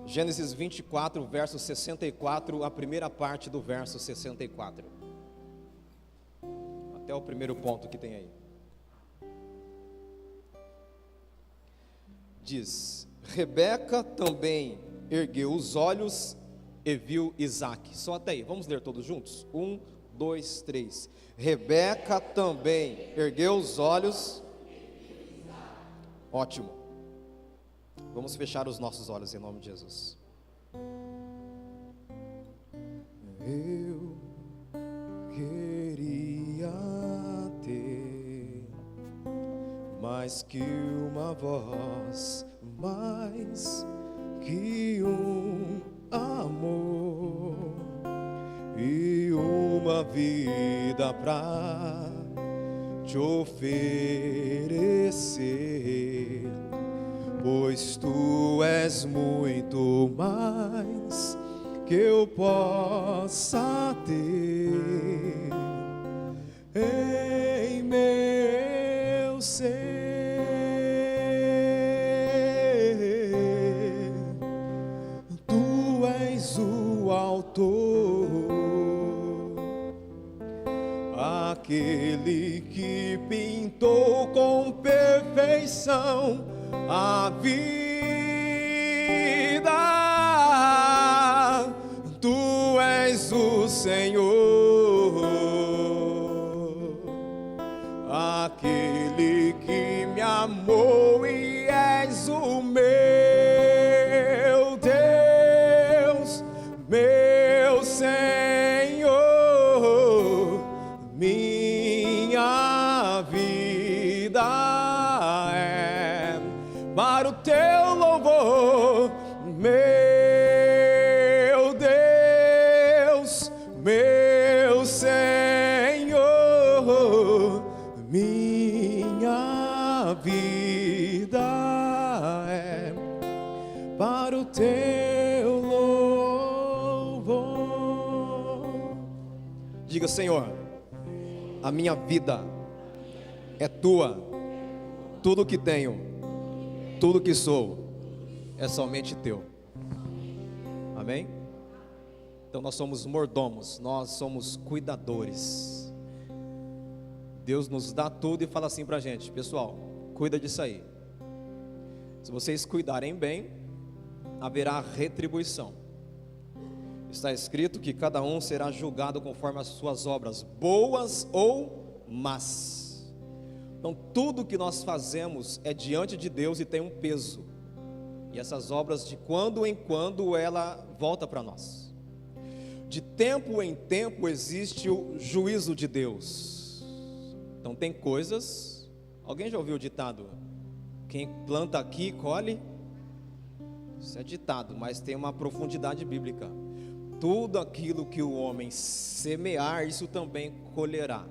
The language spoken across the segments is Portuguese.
Gênesis 24, verso 64, a primeira parte do verso 64. Até o primeiro ponto que tem aí. Diz: Rebeca também ergueu os olhos e viu Isaque. Só até aí, vamos ler todos juntos? 1, 2, 3. Rebeca também ergueu os olhos. Ótimo. Vamos fechar os nossos olhos em nome de Jesus. Eu queria ter mais que uma voz, mais que um amor e uma vida pra te oferecer, pois tu és muito mais que eu possa ter em meu ser. Tu és o autor, aquele que pintou com perfeição a vida. Tu és o Senhor, aquele que me amou e és o meu Deus, meu Senhor, minha vida é para o teu louvor, meu Deus, meu Senhor, minha vida é para o teu louvor. Diga: Senhor, a minha vida é tua, tudo que tenho, tudo que sou é somente teu. Amém? Então nós somos mordomos, nós somos cuidadores. Deus nos dá tudo e fala assim pra gente: pessoal, cuida disso aí. Se vocês cuidarem bem, haverá retribuição. Está escrito que cada um será julgado conforme as suas obras, boas ou más. Então tudo que nós fazemos é diante de Deus e tem um peso. E essas obras, de quando em quando, ela volta para nós. De tempo em tempo existe o juízo de Deus. Então tem coisas. Alguém já ouviu o ditado: quem planta aqui, colhe? Isso é ditado, mas tem uma profundidade bíblica. Tudo aquilo que o homem semear, isso também colherá.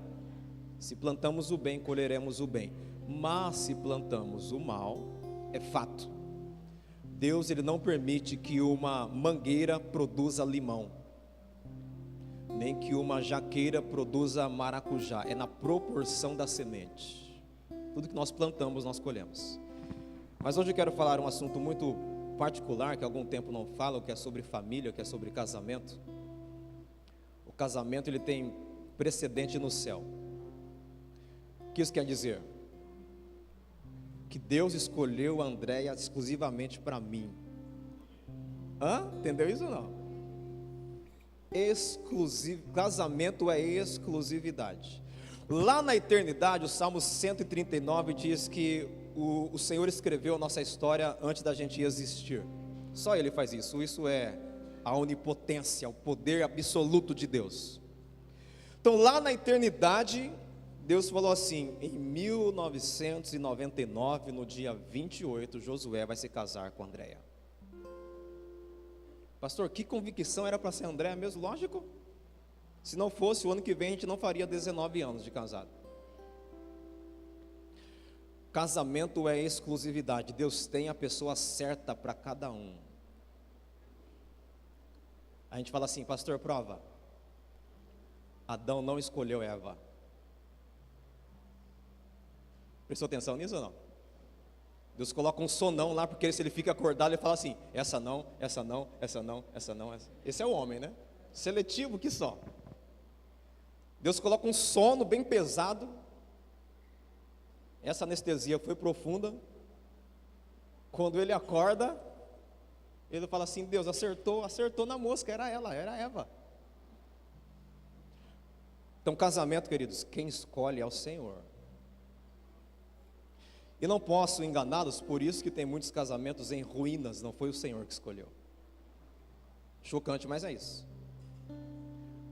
Se plantamos o bem, colheremos o bem. Mas se plantamos o mal, é fato. Deus, ele não permite que uma mangueira produza limão, nem que uma jaqueira produza maracujá. É na proporção da semente. Tudo que nós plantamos, nós colhemos. Mas hoje eu quero falar um assunto muito particular, que há algum tempo não falo, que é sobre família, que é sobre casamento. O casamento, ele tem precedente no céu. O que isso quer dizer? Que Deus escolheu a Andréia exclusivamente para mim. Entendeu isso ou não? Casamento é exclusividade. Lá na eternidade, o Salmo 139 diz que o Senhor escreveu a nossa história antes da gente existir. Só Ele faz isso. Isso é a onipotência, o poder absoluto de Deus. Então lá na eternidade, Deus falou assim: em 1999, no dia 28, Josué vai se casar com Andréia. Pastor, que convicção era para ser Andréia mesmo? Lógico. Se não fosse, o ano que vem a gente não faria 19 anos de casado. Casamento é exclusividade. Deus tem a pessoa certa para cada um. A gente fala assim: pastor, prova. Adão não escolheu Eva. Prestou atenção nisso ou não? Deus coloca um sonão lá, porque se ele fica acordado, ele fala assim: essa não, essa não, essa não, essa não, essa. Esse é o homem, né? Seletivo que só. Deus coloca um sono bem pesado. Essa anestesia foi profunda. Quando ele acorda, ele fala assim: Deus acertou na mosca, era ela, era Eva. Então, casamento, queridos, quem escolhe é o Senhor. E não posso enganá-los, por isso que tem muitos casamentos em ruínas, não foi o Senhor que escolheu. Chocante, mas é isso.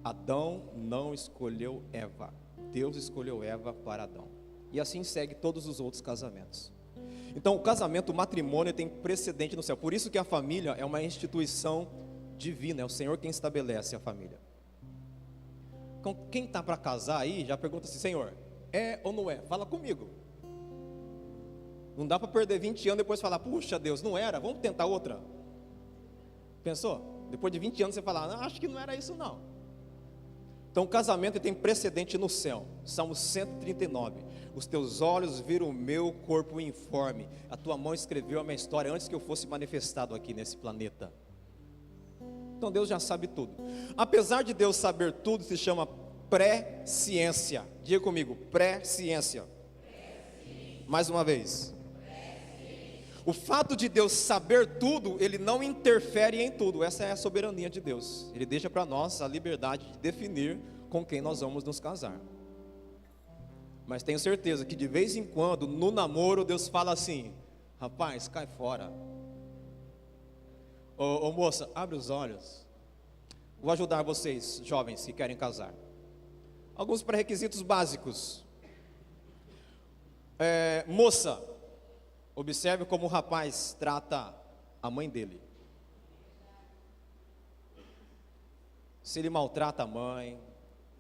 Adão não escolheu Eva, Deus escolheu Eva para Adão. E assim segue todos os outros casamentos. Então o casamento, o matrimônio tem precedente no céu. Por isso que a família é uma instituição divina, é o Senhor quem estabelece a família. Então quem está para casar aí, já pergunta assim: Senhor, é ou não é? Fala comigo. Não dá para perder 20 anos e depois falar: puxa Deus, não era, vamos tentar outra. Pensou? Depois de 20 anos você fala: não, acho que não era isso não. Então o casamento tem precedente no céu. Salmo 139. Os teus olhos viram o meu corpo informe, a tua mão escreveu a minha história antes que eu fosse manifestado aqui nesse planeta. Então Deus já sabe tudo. Apesar de Deus saber tudo, se chama pré-ciência. Diga comigo: pré-ciência. Mais uma vez. O fato de Deus saber tudo, Ele não interfere em tudo. Essa é a soberania de Deus. Ele deixa para nós a liberdade de definir com quem nós vamos nos casar. Mas tenho certeza que de vez em quando, no namoro, Deus fala assim: rapaz, cai fora. Ô moça, abre os olhos. Vou ajudar vocês, jovens, que querem casar. Alguns pré-requisitos básicos. Moça, observe como o rapaz trata a mãe dele. Se ele maltrata a mãe,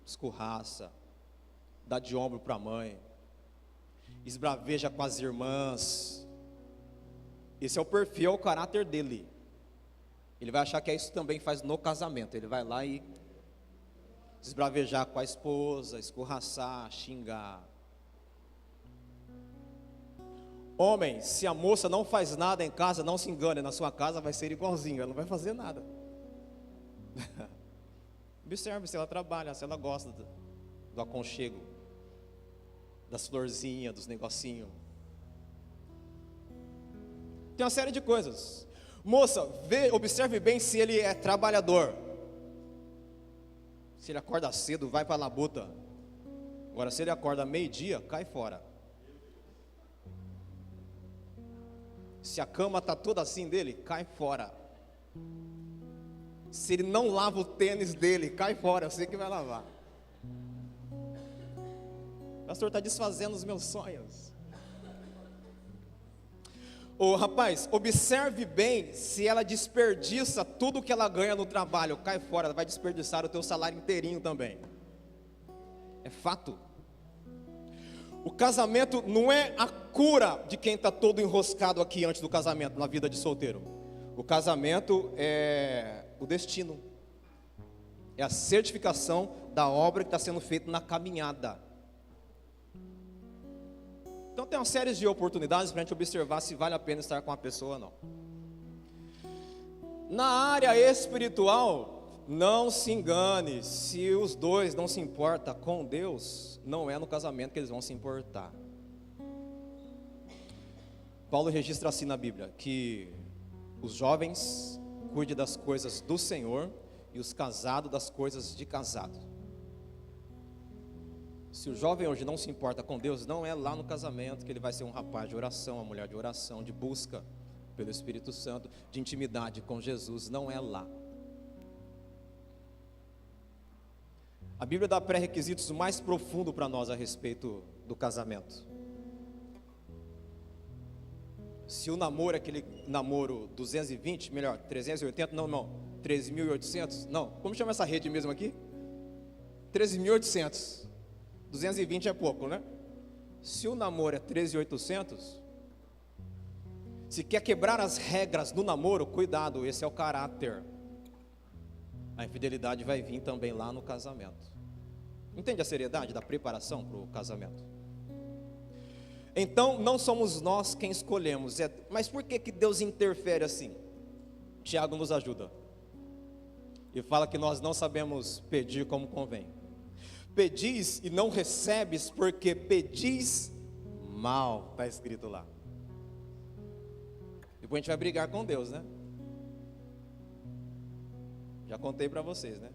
escorraça, dá de ombro para a mãe, esbraveja com as irmãs, esse é o perfil, é o caráter dele. Ele vai achar que é isso também faz no casamento. Ele vai lá e esbravejar com a esposa, escorraçar, xingar. Homem, se a moça não faz nada em casa, não se engane, na sua casa vai ser igualzinho, ela não vai fazer nada. Observe se ela trabalha, se ela gosta do aconchego, das florzinhas, dos negocinhos. Tem uma série de coisas. Moça, observe bem se ele é trabalhador. Se ele acorda cedo, vai para a labuta. Agora, se ele acorda meio-dia, cai fora. Se a cama está toda assim dele, cai fora. Se ele não lava o tênis dele, cai fora, eu sei que vai lavar. O pastor está desfazendo os meus sonhos. Ô rapaz, observe bem se ela desperdiça tudo que ela ganha no trabalho, cai fora, ela vai desperdiçar o teu salário inteirinho também. É fato. O casamento não é a cura de quem está todo enroscado aqui antes do casamento, na vida de solteiro. O casamento é o destino. É a certificação da obra que está sendo feita na caminhada. Então tem uma série de oportunidades para a gente observar se vale a pena estar com a pessoa ou não. Na área espiritual, não se engane, se os dois não se importam com Deus, não é no casamento que eles vão se importar. Paulo registra assim na Bíblia, que os jovens cuidem das coisas do Senhor e os casados das coisas de casado. Se o jovem hoje não se importa com Deus, não é lá no casamento que ele vai ser um rapaz de oração, uma mulher de oração, de busca pelo Espírito Santo, de intimidade com Jesus, não é lá. A Bíblia dá pré-requisitos mais profundos para nós a respeito do casamento. Se o namoro é aquele namoro 220, melhor, 380, não, 13.800, não, como chama essa rede mesmo aqui? 13.800. 220 é pouco, né? Se o namoro é 13.800, se quer quebrar as regras do namoro, cuidado, esse é o caráter. A infidelidade vai vir também lá no casamento. Entende a seriedade da preparação para o casamento? Então não somos nós quem escolhemos. Mas por que Deus interfere assim? Tiago nos ajuda e fala que nós não sabemos pedir como convém. Pedis e não recebes porque pedis mal, está escrito lá. Depois a gente vai brigar com Deus, né? Já contei para vocês, né?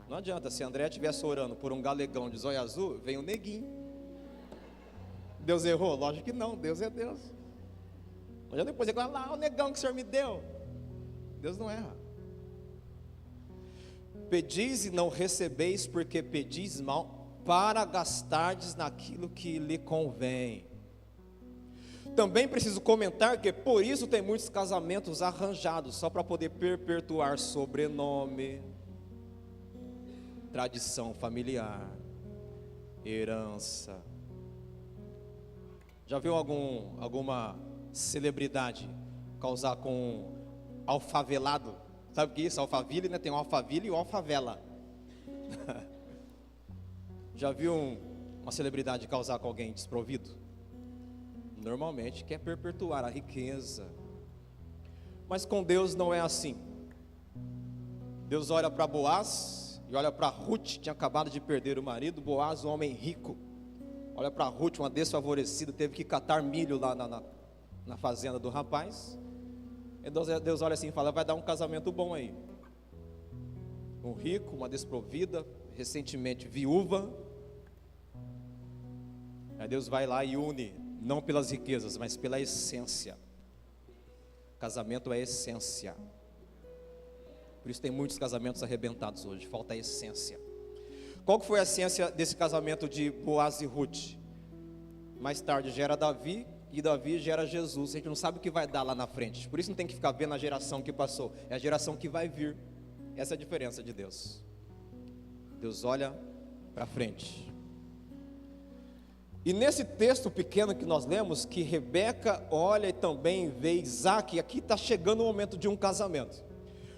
Não adianta, se André estivesse orando por um galegão de zóio azul, vem um neguinho. Deus errou? Lógico que não, Deus é Deus. Mas depois ele fala, lá o negão que o Senhor me deu. Deus não erra. Pedis e não recebeis porque pedis mal, para gastardes naquilo que lhe convém. Também preciso comentar que por isso tem muitos casamentos arranjados, só para poder perpetuar sobrenome, tradição familiar, herança. Já viu alguma celebridade causar com alfavelado? Sabe o que é isso? Alphaville, né? Tem o Alphaville e o Alfavela. Já viu uma celebridade causar com alguém desprovido? Normalmente quer perpetuar a riqueza. Mas com Deus não é assim. Deus olha para Boaz e olha para Ruth, tinha acabado de perder o marido. Boaz, um homem rico, olha para Ruth, uma desfavorecida, teve que catar milho lá na fazenda do rapaz. E Deus olha assim e fala, vai dar um casamento bom aí. Um rico, uma desprovida, recentemente viúva. Aí Deus vai lá e une, não pelas riquezas, mas pela essência. Casamento é essência. Por isso tem muitos casamentos arrebentados hoje, falta a essência. Qual que foi a essência desse casamento de Boaz e Ruth? Mais tarde gera Davi, e Davi gera Jesus. A gente não sabe o que vai dar lá na frente. Por isso não tem que ficar vendo a geração que passou, é a geração que vai vir. Essa é a diferença de Deus. Deus olha para frente. E nesse texto pequeno que nós lemos, que Rebeca olha e também vê Isaac, aqui está chegando o momento de um casamento.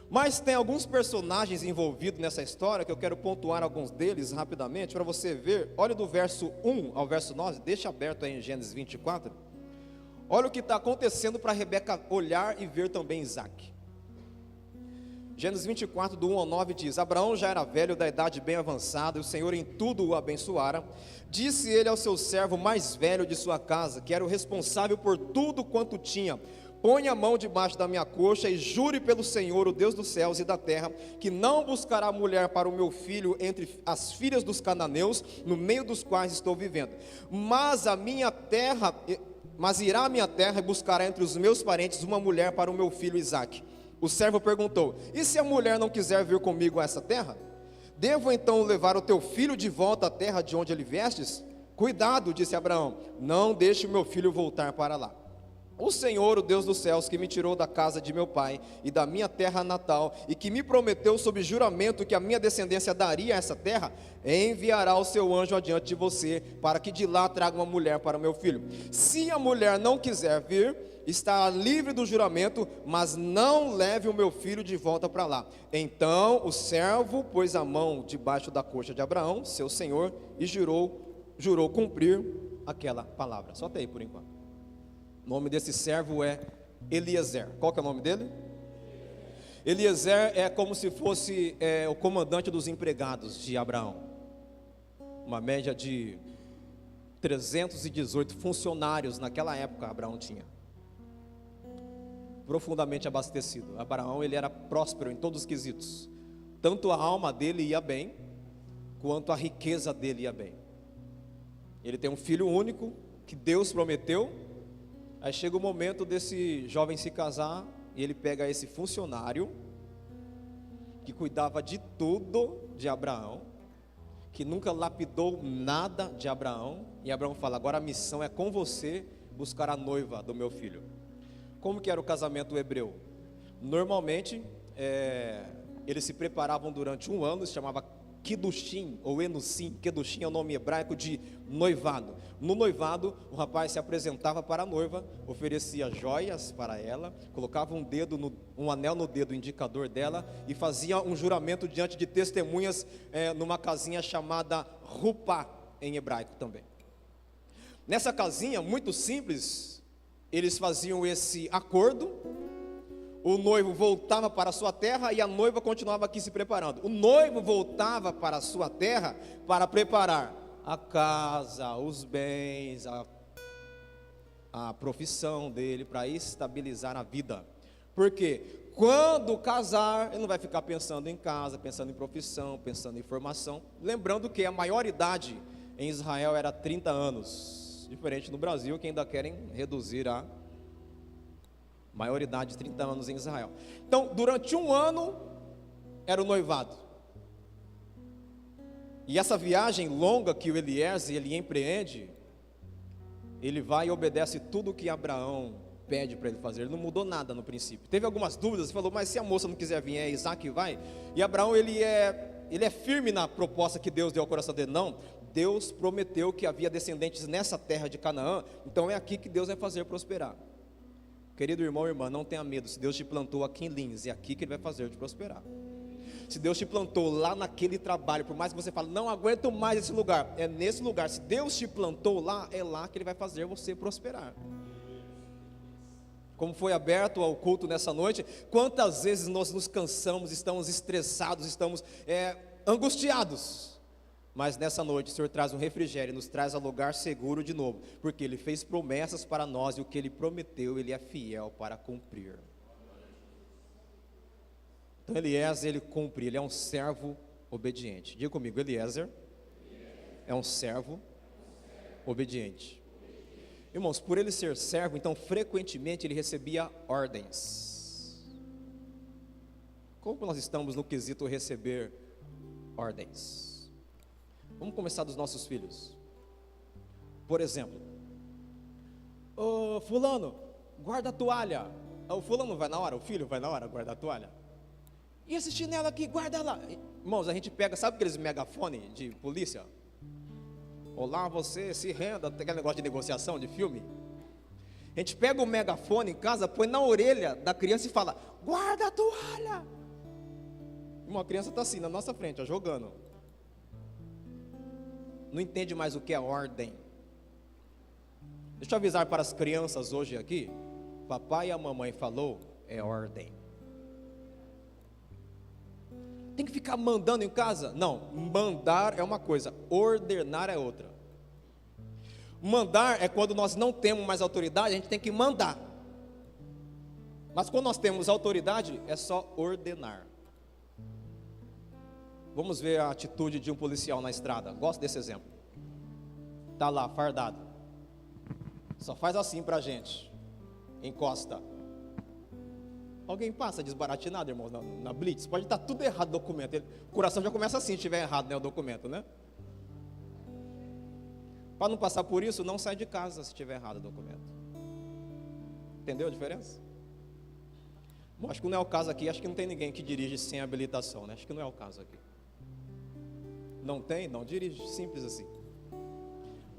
Mas tem alguns personagens envolvidos nessa história, que eu quero pontuar alguns deles rapidamente, para você ver. Olha do verso 1 ao verso 9, deixa aberto aí em Gênesis 24. Olha o que está acontecendo para Rebeca olhar e ver também Isaac. Gênesis 24, do 1 ao 9 diz: Abraão já era velho, da idade bem avançada, e o Senhor em tudo o abençoara. Disse ele ao seu servo mais velho de sua casa, que era o responsável por tudo quanto tinha: Põe a mão debaixo da minha coxa e jure pelo Senhor, o Deus dos céus e da terra, que não buscará mulher para o meu filho entre as filhas dos cananeus, no meio dos quais estou vivendo. Mas irá à minha terra e buscará entre os meus parentes uma mulher para o meu filho Isaque. O servo perguntou: E se a mulher não quiser vir comigo a essa terra? Devo então levar o teu filho de volta à terra de onde ele viestes? Cuidado, disse Abraão, não deixe o meu filho voltar para lá. O Senhor, o Deus dos céus, que me tirou da casa de meu pai e da minha terra natal, e que me prometeu sob juramento que a minha descendência daria essa terra, enviará o seu anjo adiante de você, para que de lá traga uma mulher para o meu filho. Se a mulher não quiser vir, está livre do juramento, mas não leve o meu filho de volta para lá. Então o servo pôs a mão debaixo da coxa de Abraão, seu senhor, e jurou cumprir aquela palavra. Só até aí por enquanto. O nome desse servo é Eliezer. Qual que é o nome dele? Eliezer é como se fosse o comandante dos empregados de Abraão. Uma média de 318 funcionários naquela época Abraão tinha. Profundamente abastecido. Abraão, ele era próspero em todos os quesitos. Tanto a alma dele ia bem, quanto a riqueza dele ia bem. Ele tem um filho único, que Deus prometeu. Aí chega o momento desse jovem se casar, e ele pega esse funcionário, que cuidava de tudo de Abraão, que nunca lapidou nada de Abraão, e Abraão fala: agora a missão é com você buscar a noiva do meu filho. Como que era o casamento hebreu? Normalmente, eles se preparavam durante um ano, se chamava Kiddushin ou Enusim. Kiddushin é o nome hebraico de noivado. No noivado, o rapaz se apresentava para a noiva, oferecia joias para ela, colocava um anel no dedo indicador dela e fazia um juramento diante de testemunhas numa casinha chamada Rupá, em hebraico também. Nessa casinha, muito simples, eles faziam esse acordo. O noivo voltava para a sua terra e a noiva continuava aqui se preparando. O noivo voltava para a sua terra para preparar a casa, os bens, a profissão dele, para estabilizar a vida. Porque quando casar, ele não vai ficar pensando em casa, pensando em profissão, pensando em formação. Lembrando que a maioridade em Israel era 30 anos. Diferente no Brasil, que ainda querem reduzir a maioridade de 30 anos em Israel. Então, durante um ano, era o noivado. E essa viagem longa que o Eliezer, ele empreende, ele vai e obedece tudo que Abraão pede para ele fazer. Ele não mudou nada no princípio. Teve algumas dúvidas, ele falou, mas se a moça não quiser vir, é Isaac que vai? E Abraão, ele é firme na proposta que Deus deu ao coração dele. Não, Deus prometeu que havia descendentes nessa terra de Canaã, então é aqui que Deus vai fazer prosperar. Querido irmão e irmã, não tenha medo. Se Deus te plantou aqui em Lins, é aqui que Ele vai fazer te prosperar. Se Deus te plantou lá naquele trabalho, por mais que você fale, não aguento mais esse lugar, é nesse lugar. Se Deus te plantou lá, é lá que Ele vai fazer você prosperar. Como foi aberto ao culto nessa noite, quantas vezes nós nos cansamos, estamos estressados, estamos angustiados. Mas nessa noite o Senhor traz um refrigério, nos traz a lugar seguro de novo, porque Ele fez promessas para nós e o que Ele prometeu, Ele é fiel para cumprir. Então Eliezer, ele cumpre, ele é um servo obediente. Diga comigo, Eliezer é um servo obediente. Irmãos, por ele ser servo, então frequentemente ele recebia ordens. Como nós estamos no quesito receber ordens? Vamos começar dos nossos filhos. Por exemplo, fulano, guarda a toalha. O fulano vai na hora, o filho vai na hora, guarda a toalha. E esse chinelo aqui, guarda lá. Irmãos, a gente pega, sabe aqueles megafone de polícia? Olá, você se renda, aquele negócio de negociação de filme. A gente pega o megafone em casa, põe na orelha da criança e fala, guarda a toalha. Uma criança está assim, na nossa frente, ó, jogando. Não entende mais o que é ordem. Deixa eu avisar para as crianças hoje aqui, papai e a mamãe falou, é ordem. Tem que ficar mandando em casa? Não, mandar é uma coisa, ordenar é outra. Mandar é quando nós não temos mais autoridade, a gente tem que mandar. Mas quando nós temos autoridade, é só ordenar. Vamos ver a atitude de um policial na estrada. Gosto desse exemplo. Está lá, fardado. Só faz assim para a gente. Encosta. Alguém passa desbaratinado, irmão, na blitz? Pode estar tudo errado o documento. O coração já começa assim, se estiver errado, né, o documento, né? Para não passar por isso, não sai de casa se estiver errado o documento. Entendeu a diferença? Bom, acho que não é o caso aqui. Acho que não tem ninguém que dirige sem habilitação, né? Acho que não é o caso aqui. Não tem? Não dirige, simples assim.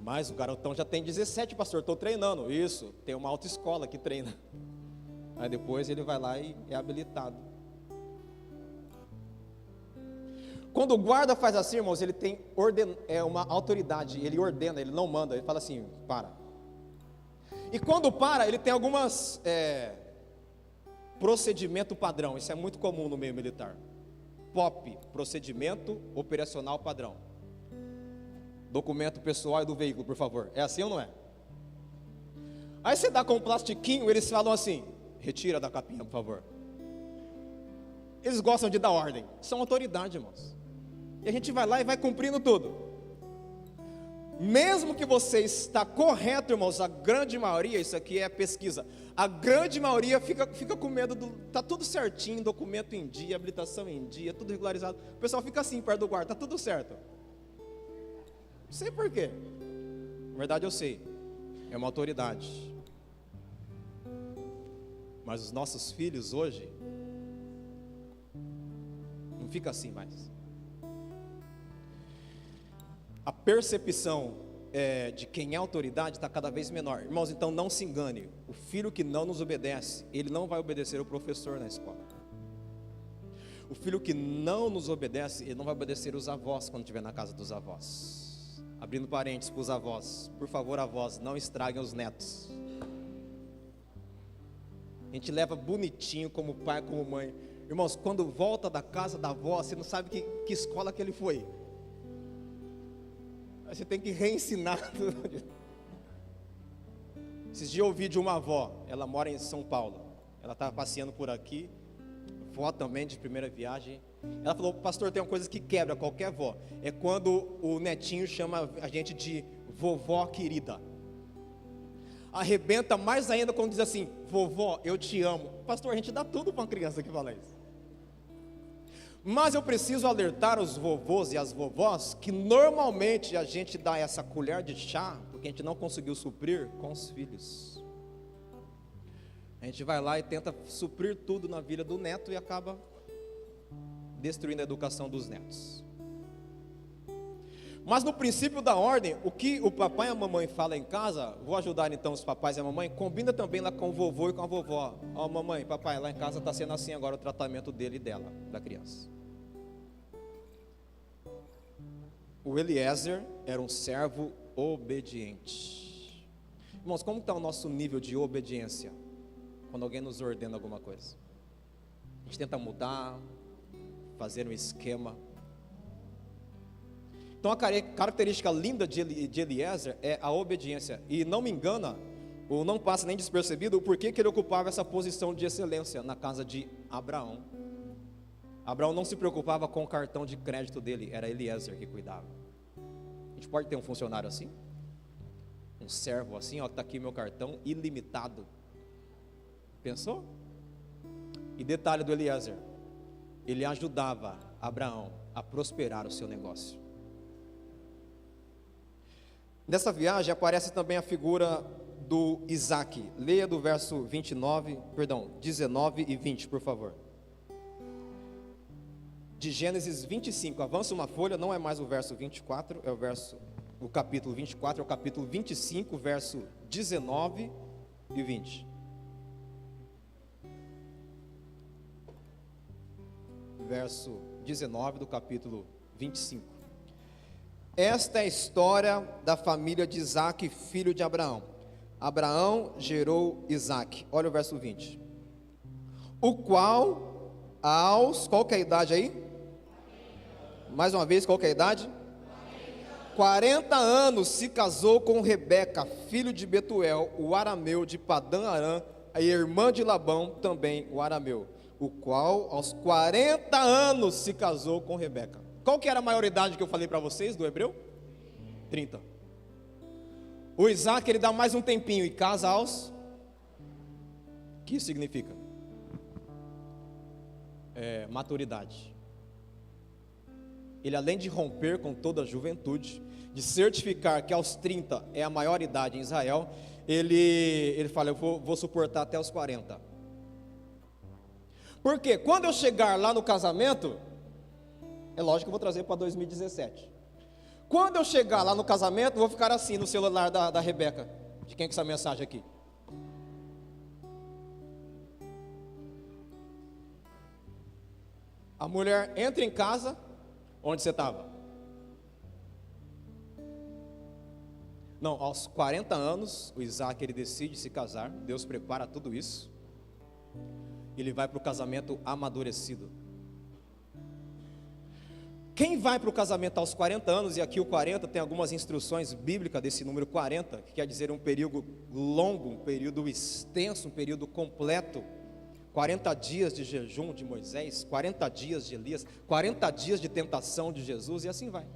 Mas o garotão já tem 17, pastor, estou treinando. Isso, tem uma autoescola que treina. Aí depois ele vai lá e é habilitado. Quando o guarda faz assim, irmãos, ele tem uma autoridade, ele ordena, ele não manda, ele fala assim, para. E quando para, ele tem algumas procedimento padrão, isso é muito comum no meio militar. POP, procedimento operacional padrão. Documento pessoal e do veículo, por favor. É assim ou não é? Aí você dá com um plastiquinho, eles falam assim, retira da capinha, por favor. Eles gostam de dar ordem, são autoridade, irmãos. E a gente vai lá e vai cumprindo tudo. Mesmo que você está correto, irmãos, a grande maioria, isso aqui é pesquisa, a grande maioria fica com medo, está tudo certinho, documento em dia, habilitação em dia, tudo regularizado. O pessoal fica assim perto do guarda, está tudo certo. Não sei por quê. Na verdade eu sei, é uma autoridade. Mas os nossos filhos hoje, não fica assim mais. A percepção de quem é autoridade está cada vez menor. Irmãos, então não se engane. O filho que não nos obedece, ele não vai obedecer o professor na escola. O filho que não nos obedece, ele não vai obedecer os avós quando estiver na casa dos avós. Abrindo parênteses para os avós. Por favor, avós, não estraguem os netos. A gente leva bonitinho como pai, como mãe. Irmãos, quando volta da casa da avó, você não sabe que escola que ele foi. Aí você tem que reensinar tudo. Esses dias eu ouvi de uma avó, ela mora em São Paulo. Ela estava passeando por aqui, vó também de primeira viagem. Ela falou: pastor, tem uma coisa que quebra qualquer vó. É quando o netinho chama a gente de vovó querida. Arrebenta mais ainda quando diz assim: vovó, eu te amo. Pastor, a gente dá tudo para uma criança que fala isso. Mas eu preciso alertar os vovôs e as vovós que normalmente a gente dá essa colher de chá porque a gente não conseguiu suprir com os filhos. A gente vai lá e tenta suprir tudo na vida do neto e acaba destruindo a educação dos netos. Mas no princípio da ordem, o que o papai e a mamãe falam em casa, vou ajudar então os papais e a mamãe, combina também lá com o vovô e com a vovó. Ó, mamãe, papai, lá em casa está sendo assim agora o tratamento dele e dela, da criança. O Eliezer era um servo obediente. Irmãos, como está o nosso nível de obediência quando alguém nos ordena alguma coisa? A gente tenta mudar, fazer um esquema. Então a característica linda de Eliezer é a obediência. E não me engana, ou não passa nem despercebido, o porquê que ele ocupava essa posição de excelência na casa de Abraão. Abraão não se preocupava com o cartão de crédito dele, era Eliezer que cuidava. A gente pode ter um funcionário assim? Um servo assim, ó, está aqui meu cartão ilimitado. Pensou? E detalhe do Eliezer, ele ajudava Abraão a prosperar o seu negócio. Nessa viagem aparece também a figura do Isaac. Leia do verso 19 e 20, por favor. De Gênesis 25, avança uma folha, não é mais o verso 24, é o capítulo 24, é o capítulo 25, verso 19 e 20. Verso 19 do capítulo 25. Esta é a história da família de Isaac, filho de Abraão. Abraão gerou Isaac. Olha o verso 20. O qual, qual que é a idade aí? Mais uma vez, qual que é a idade? 40 anos se casou com Rebeca, filho de Betuel, o arameu de Padã Arã, a irmã de Labão, também o arameu. O qual aos 40 anos se casou com Rebeca. Qual que era a maioridade que eu falei para vocês do hebreu? 30. O Isaac, ele dá mais um tempinho e casa aos... O que isso significa? Maturidade. Ele, além de romper com toda a juventude, de certificar que aos 30 é a maior idade em Israel, ele fala: eu vou suportar até os 40. Porque quando eu chegar lá no casamento, é lógico que eu vou trazer para 2017. Quando eu chegar lá no casamento, eu vou ficar assim no celular da Rebeca. De quem é essa mensagem aqui? A mulher entra em casa, onde você estava? Não, aos 40 anos, o Isaac, ele decide se casar. Deus prepara tudo isso. Ele vai para o casamento amadurecido. Quem vai para o casamento aos 40 anos, e aqui o 40 tem algumas instruções bíblicas desse número 40, que quer dizer um período longo, um período extenso, um período completo. 40 dias de jejum de Moisés, 40 dias de Elias, 40 dias de tentação de Jesus, e assim vai.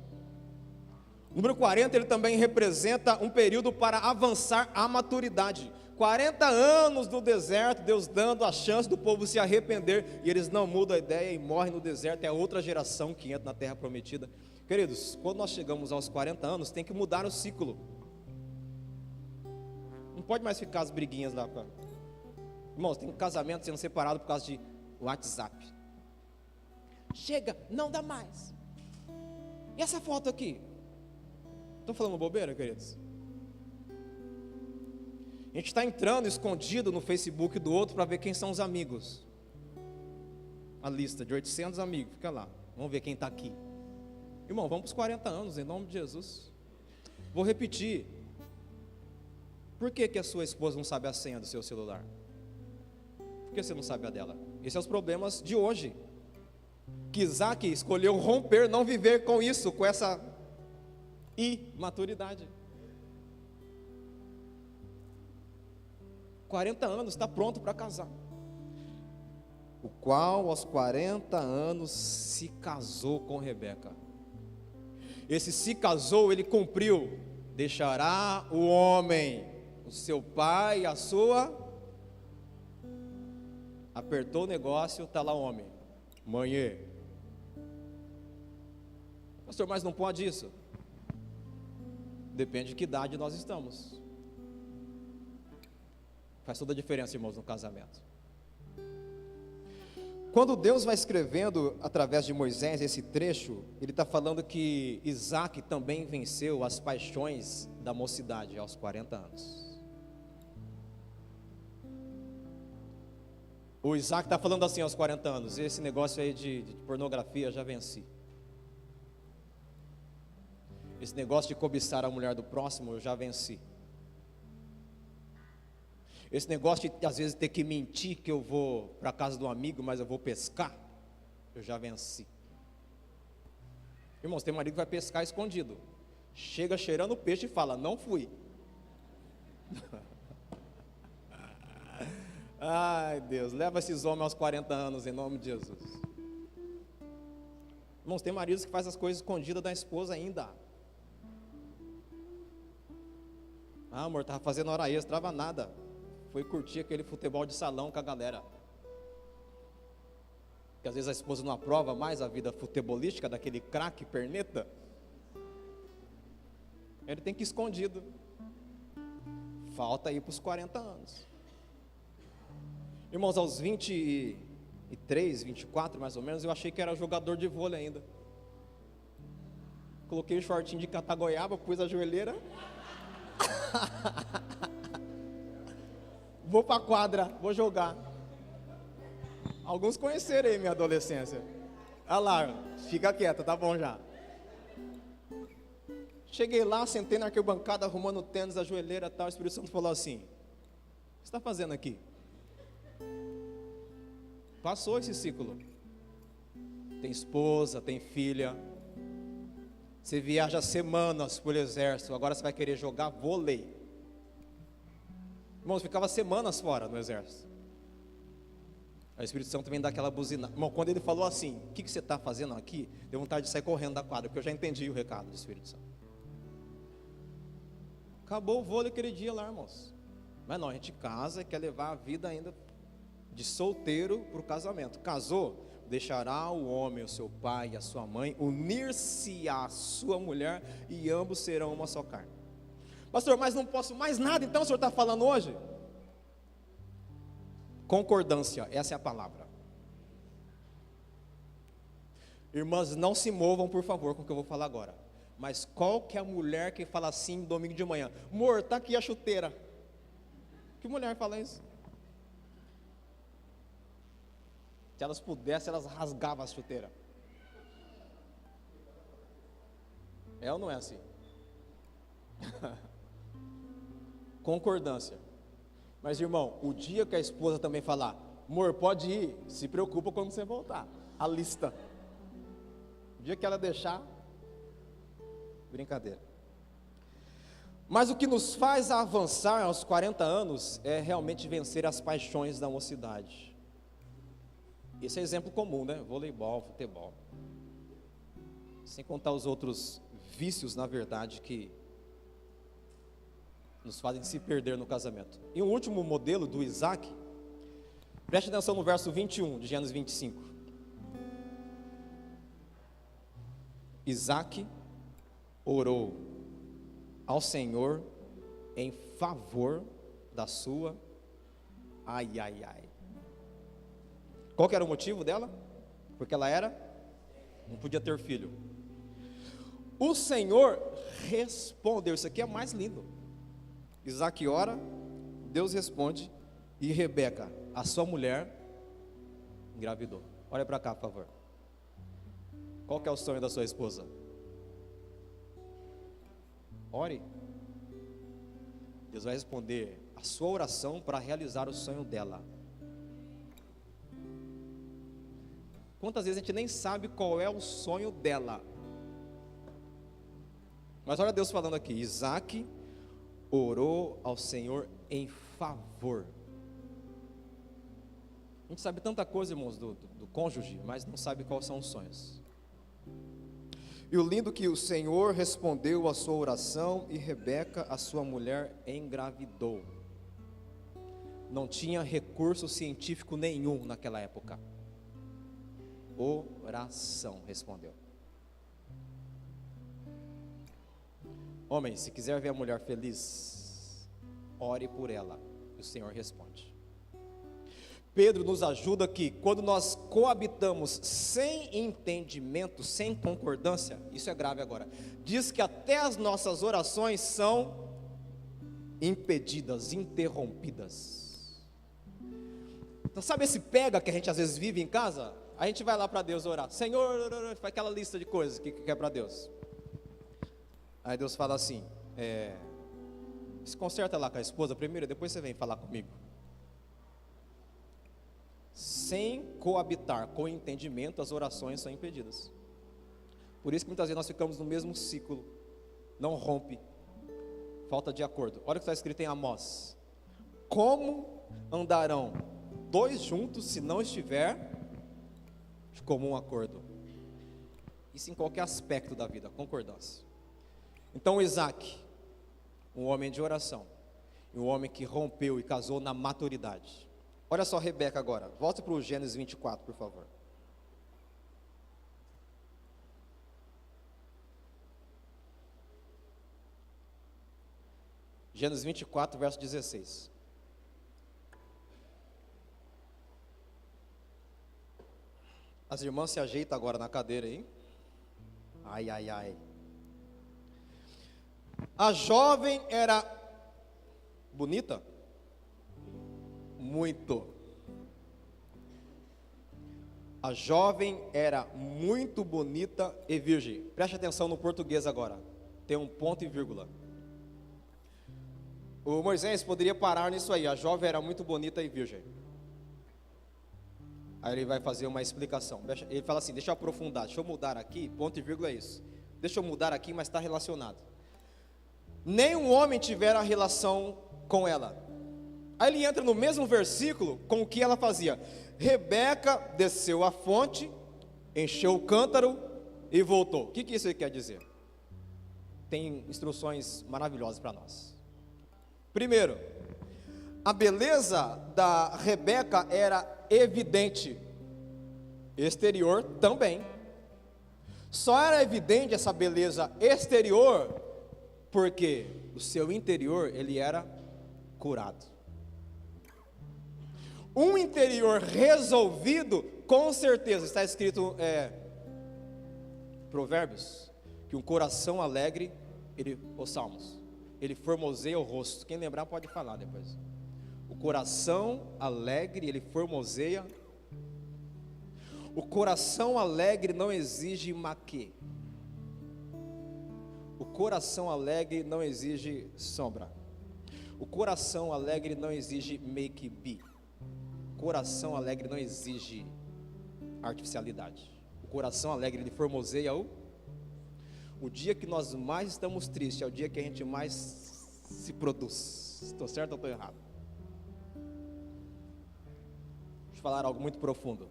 O número 40, ele também representa um período para avançar à maturidade. 40 anos no deserto, Deus dando a chance do povo se arrepender, e eles não mudam a ideia e morrem no deserto. É outra geração que entra na terra prometida. Queridos, quando nós chegamos aos 40 anos, tem que mudar o ciclo. Não pode mais ficar as briguinhas lá. Irmãos, tem um casamento sendo separado por causa de WhatsApp. Chega, não dá mais. E essa foto aqui? Estou falando bobeira, queridos? A gente está entrando escondido no Facebook do outro para ver quem são os amigos. A lista de 800 amigos, fica lá. Vamos ver quem está aqui. Irmão, vamos para os 40 anos, em nome de Jesus. Vou repetir. Por que a sua esposa não sabe a senha do seu celular? Por que você não sabe a dela? Esses são os problemas de hoje. Que Isaac escolheu romper, não viver com isso, com essa imaturidade. 40 anos, está pronto para casar. O qual aos 40 anos se casou com Rebeca. Esse se casou, ele cumpriu. Deixará o homem, o seu pai e a sua. Apertou o negócio, está lá o homem. Mãe. Pastor, mas não pode isso. Depende de que idade nós estamos. Faz toda a diferença, irmãos, no casamento. Quando Deus vai escrevendo através de Moisés esse trecho, Ele está falando que Isaac também venceu as paixões da mocidade aos 40 anos. O Isaac está falando assim aos 40 anos: esse negócio aí de pornografia já venci. Esse negócio de cobiçar a mulher do próximo eu já venci. Esse negócio de às vezes ter que mentir que eu vou para a casa de um amigo, mas eu vou pescar, eu já venci. Irmãos, tem marido que vai pescar escondido. Chega cheirando o peixe e fala: não fui. Ai Deus, leva esses homens aos 40 anos em nome de Jesus. Irmãos, tem maridos que fazem as coisas escondidas da esposa ainda. Ah, amor, estava fazendo hora extra, estava nada. Foi curtir aquele futebol de salão com a galera. Que às vezes a esposa não aprova mais a vida futebolística daquele craque perneta. Ele tem que ir escondido. Falta ir para os 40 anos. Irmãos, aos 23, 24 mais ou menos, eu achei que era jogador de vôlei ainda. Coloquei o shortinho de catar goiaba, pus a joelheira. Vou para a quadra, vou jogar. Alguns conheceram aí minha adolescência. Olha lá, fica quieta, tá bom já. Cheguei lá, sentei na arquibancada, arrumando o tênis, a joelheira e tal. O Espírito Santo falou assim: o que você está fazendo aqui? Passou esse ciclo. Tem esposa, tem filha. Você viaja semanas por exército, agora você vai querer jogar vôlei. Irmãos, ficava semanas fora no exército. Aí o Espírito Santo também dá aquela buzina. Irmão, quando ele falou assim: o que você está fazendo aqui? Deu vontade de sair correndo da quadra, porque eu já entendi o recado do Espírito Santo. Acabou o vôlei aquele dia lá, irmãos. Mas não, a gente casa e quer levar a vida ainda de solteiro para o casamento. Casou, deixará o homem, o seu pai e a sua mãe, unir-se à sua mulher, e ambos serão uma só carne. Pastor, mas não posso mais nada, então o senhor está falando hoje? Concordância, essa é a palavra. Irmãs, não se movam, por favor, com o que eu vou falar agora. Mas qual que é a mulher que fala assim domingo de manhã: amor, está aqui a chuteira? Que mulher fala isso? Se elas pudessem, elas rasgavam a chuteira. É ou não é assim? Concordância. Mas irmão, o dia que a esposa também falar: amor, pode ir, se preocupa quando você voltar. A lista. O dia que ela deixar, brincadeira. Mas o que nos faz avançar aos 40 anos é realmente vencer as paixões da mocidade. Esse é exemplo comum, né? Voleibol, futebol. Sem contar os outros vícios, na verdade, que nos fazem se perder no casamento. E o último modelo do Isaac, preste atenção no verso 21 de Gênesis 25. Isaac orou ao Senhor em favor da sua ai. Qual que era o motivo dela? Porque ela não podia ter filho. O Senhor respondeu. Isso aqui é mais lindo. Isaac ora, Deus responde, e Rebeca, a sua mulher, engravidou. Olha para cá, por favor. Qual que é o sonho da sua esposa? ore. Deus vai responder a sua oração para realizar o sonho dela. Quantas vezes a gente nem sabe qual é o sonho dela? Mas olha Deus falando aqui, Isaac orou ao Senhor em favor. A gente sabe tanta coisa, irmãos, do cônjuge, mas não sabe quais são os sonhos. E o lindo que o Senhor respondeu à sua oração e Rebeca, a sua mulher, engravidou. Não tinha recurso científico nenhum naquela época. Oração respondeu. Homem, se quiser ver a mulher feliz, ore por ela, e o Senhor responde. Pedro nos ajuda que quando nós coabitamos sem entendimento, sem concordância, isso é grave agora, diz que até as nossas orações são impedidas, interrompidas. Então sabe esse pega que a gente às vezes vive em casa? A gente vai lá para Deus orar, Senhor, faz aquela lista de coisas que quer para Deus. Aí Deus fala assim, se conserta lá com a esposa primeiro, depois você vem falar comigo. Sem coabitar com entendimento, as orações são impedidas. Por isso que muitas vezes nós ficamos no mesmo ciclo, não rompe, falta de acordo. Olha o que está escrito em Amós: como andarão dois juntos se não estiver de comum acordo? Isso em qualquer aspecto da vida, concordância. Então Isaac, um homem de oração, e um homem que rompeu e casou na maturidade. Olha só Rebeca agora, volte para o Gênesis 24, por favor. Gênesis 24, verso 16. As irmãs se ajeitam agora na cadeira aí. Ai, ai, ai. A jovem era bonita? Muito. A jovem era muito bonita e virgem. Preste atenção no português agora. Tem um ponto e vírgula. O Moisés poderia parar nisso aí. A jovem era muito bonita e virgem. Aí ele vai fazer uma explicação. Ele fala assim, deixa eu aprofundar, deixa eu mudar aqui, ponto e vírgula é isso. Deixa eu mudar aqui, mas está relacionado. Nenhum homem tivera relação com ela. Aí ele entra no mesmo versículo com o que ela fazia. Rebeca desceu à fonte, encheu o cântaro e voltou. O que isso quer dizer? Tem instruções maravilhosas para nós. Primeiro, a beleza da Rebeca era evidente, exterior também. Só era evidente essa beleza exterior porque o seu interior ele era curado. Um interior resolvido, com certeza, está escrito Provérbios, que um coração alegre, os Salmos, ele formoseia o rosto. Quem lembrar pode falar depois. O coração alegre, ele formoseia. O coração alegre não exige maquê. O coração alegre não exige sombra. O coração alegre não exige make-be. O coração alegre não exige artificialidade. O coração alegre, ele formoseia o dia que nós mais estamos tristes, é o dia que a gente mais se produz. Estou certo ou estou errado? Deixa eu falar algo muito profundo.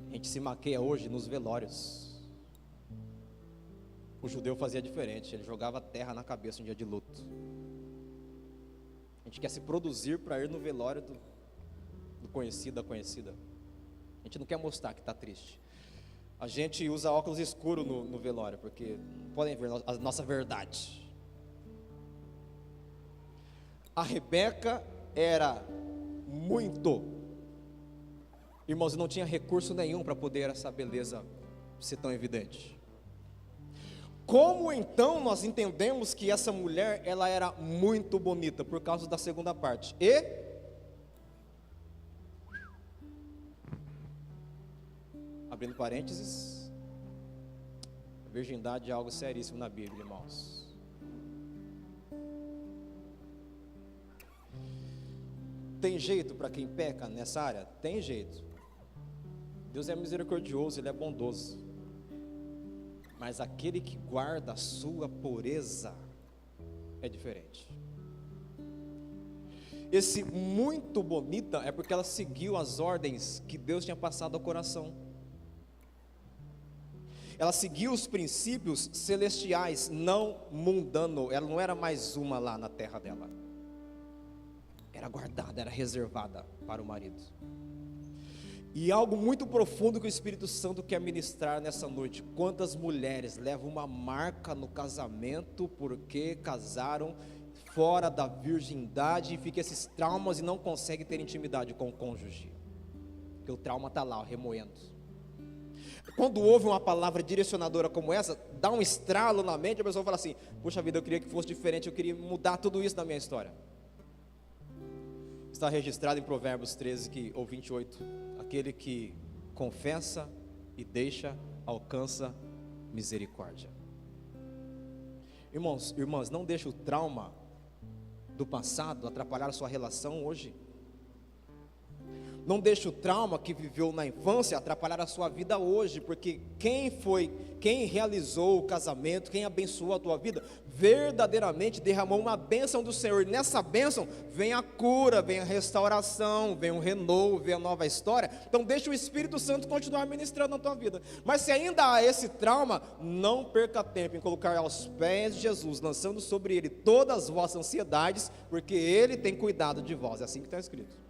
A gente se maqueia hoje nos velórios. O judeu fazia diferente, ele jogava terra na cabeça um dia de luto. A gente quer se produzir para ir no velório do conhecido, da conhecida. A gente não quer mostrar que está triste. A gente usa óculos escuros no velório, porque não podem ver a nossa verdade. A Rebeca era muito, irmãos, não tinha recurso nenhum para poder essa beleza ser tão evidente. Como então nós entendemos que essa mulher, ela era muito bonita? Por causa da segunda parte. Abrindo parênteses, a virgindade é algo seríssimo na Bíblia, irmãos. Tem jeito para quem peca nessa área? Tem jeito. Deus é misericordioso, Ele é bondoso. Mas aquele que guarda a sua pureza é diferente. Esse muito bonita é porque ela seguiu as ordens que Deus tinha passado ao coração. Ela seguiu os princípios celestiais, não mundano. Ela não era mais uma lá na terra dela. Era guardada, era reservada para o marido. E algo muito profundo que o Espírito Santo quer ministrar nessa noite. Quantas mulheres levam uma marca no casamento porque casaram fora da virgindade e ficam esses traumas e não conseguem ter intimidade com o cônjuge? Porque o trauma está lá, remoendo. Quando ouve uma palavra direcionadora como essa, dá um estralo na mente, a pessoa fala assim: puxa vida, eu queria que fosse diferente, eu queria mudar tudo isso na minha história. Está registrado em Provérbios 13 ou 28, aquele que confessa e deixa, alcança misericórdia. Irmãos, irmãs, não deixe o trauma do passado atrapalhar a sua relação hoje. Não deixe o trauma que viveu na infância atrapalhar a sua vida hoje, porque quem realizou o casamento, quem abençoou a tua vida, verdadeiramente derramou uma bênção do Senhor, e nessa bênção vem a cura, vem a restauração, vem o renovo, vem a nova história. Então deixa o Espírito Santo continuar ministrando na tua vida. Mas se ainda há esse trauma, não perca tempo em colocar aos pés de Jesus, lançando sobre Ele todas as vossas ansiedades, porque Ele tem cuidado de vós. É assim que está escrito.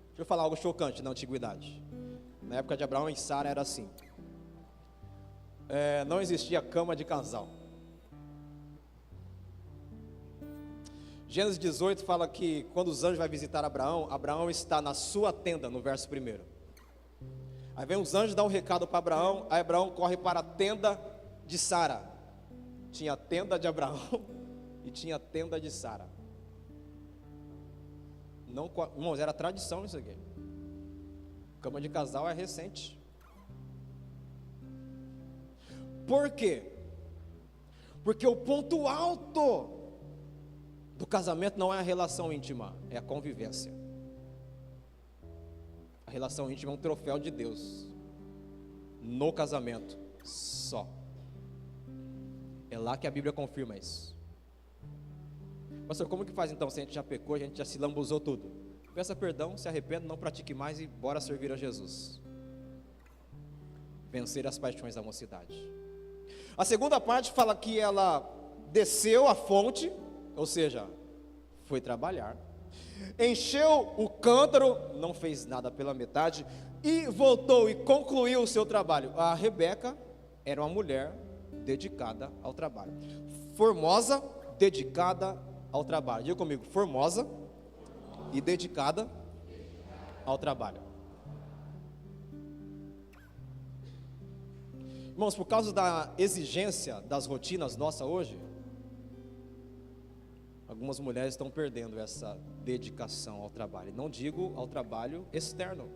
Deixa eu falar algo chocante na antiguidade. Na época de Abraão e Sara era assim. Não existia cama de casal. Gênesis 18 fala que quando os anjos vão visitar Abraão, Abraão está na sua tenda, no verso 1. Aí vem os anjos dar um recado para Abraão, aí Abraão corre para a tenda de Sara. Tinha a tenda de Abraão e tinha a tenda de Sara. Não, irmãos, era tradição isso aqui. Cama de casal é recente. Por quê? Porque o ponto alto do casamento não é a relação íntima, é a convivência. A relação íntima é um troféu de Deus no casamento só. É lá que a Bíblia confirma isso. Pastor, como que faz então? Se a gente já pecou, a gente já se lambuzou tudo. Peça perdão, se arrependa, não pratique mais e bora servir a Jesus. Vencer as paixões da mocidade. A segunda parte fala que ela desceu a fonte, ou seja, foi trabalhar. Encheu o cântaro, não fez nada pela metade, e voltou e concluiu o seu trabalho. A Rebeca era uma mulher dedicada ao trabalho. Formosa, dedicada ao trabalho. Diga comigo, formosa e dedicada ao trabalho. Irmãos, por causa da exigência das rotinas nossas hoje, algumas mulheres estão perdendo essa dedicação ao trabalho. Não digo ao trabalho externo.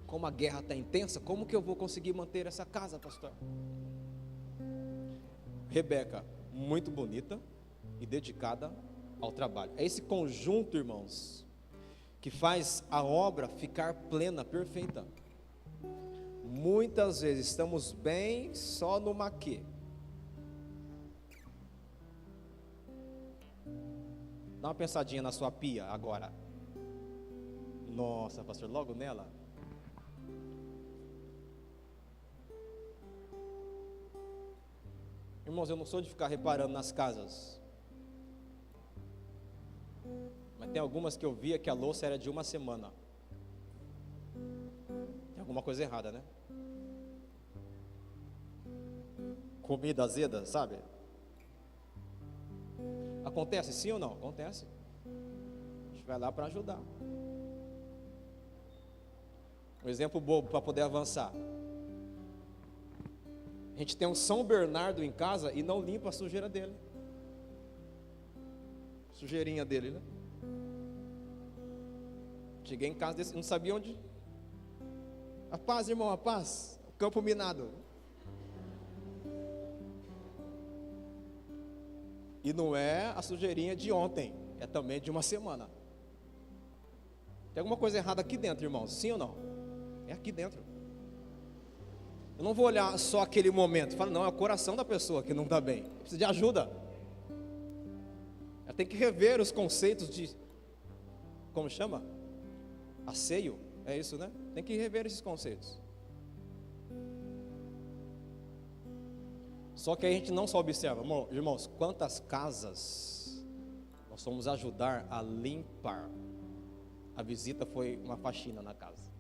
Como a guerra está intensa, como que eu vou conseguir manter essa casa, pastor? Rebeca, muito bonita e dedicada ao trabalho. É esse conjunto, irmãos, que faz a obra ficar plena, perfeita. Muitas vezes estamos bem só no maquê. Dá uma pensadinha na sua pia agora. Nossa, pastor, logo nela. Irmãos, eu não sou de ficar reparando nas casas. Mas tem algumas que eu via que a louça era de uma semana. Tem alguma coisa errada, né? Comida azeda, sabe? Acontece sim ou não? Acontece. A gente vai lá para ajudar. Um exemplo bobo para poder avançar. A gente tem um São Bernardo em casa e não limpa a sujeira dele. Sujeirinha dele, né? Cheguei em casa desse, não sabia onde. A paz, irmão, a paz. O campo minado. E não é a sujeirinha de ontem, é também de uma semana. Tem alguma coisa errada aqui dentro, irmãos? Sim ou não? É aqui dentro. Eu não vou olhar só aquele momento. Falo, não, é o coração da pessoa que não está bem. Precisa de ajuda. Ela tem que rever os conceitos de, como chama? Asseio. É isso, né? Tem que rever esses conceitos. Só que a gente não só observa, irmãos, quantas casas nós fomos ajudar a limpar. A visita foi uma faxina na casa.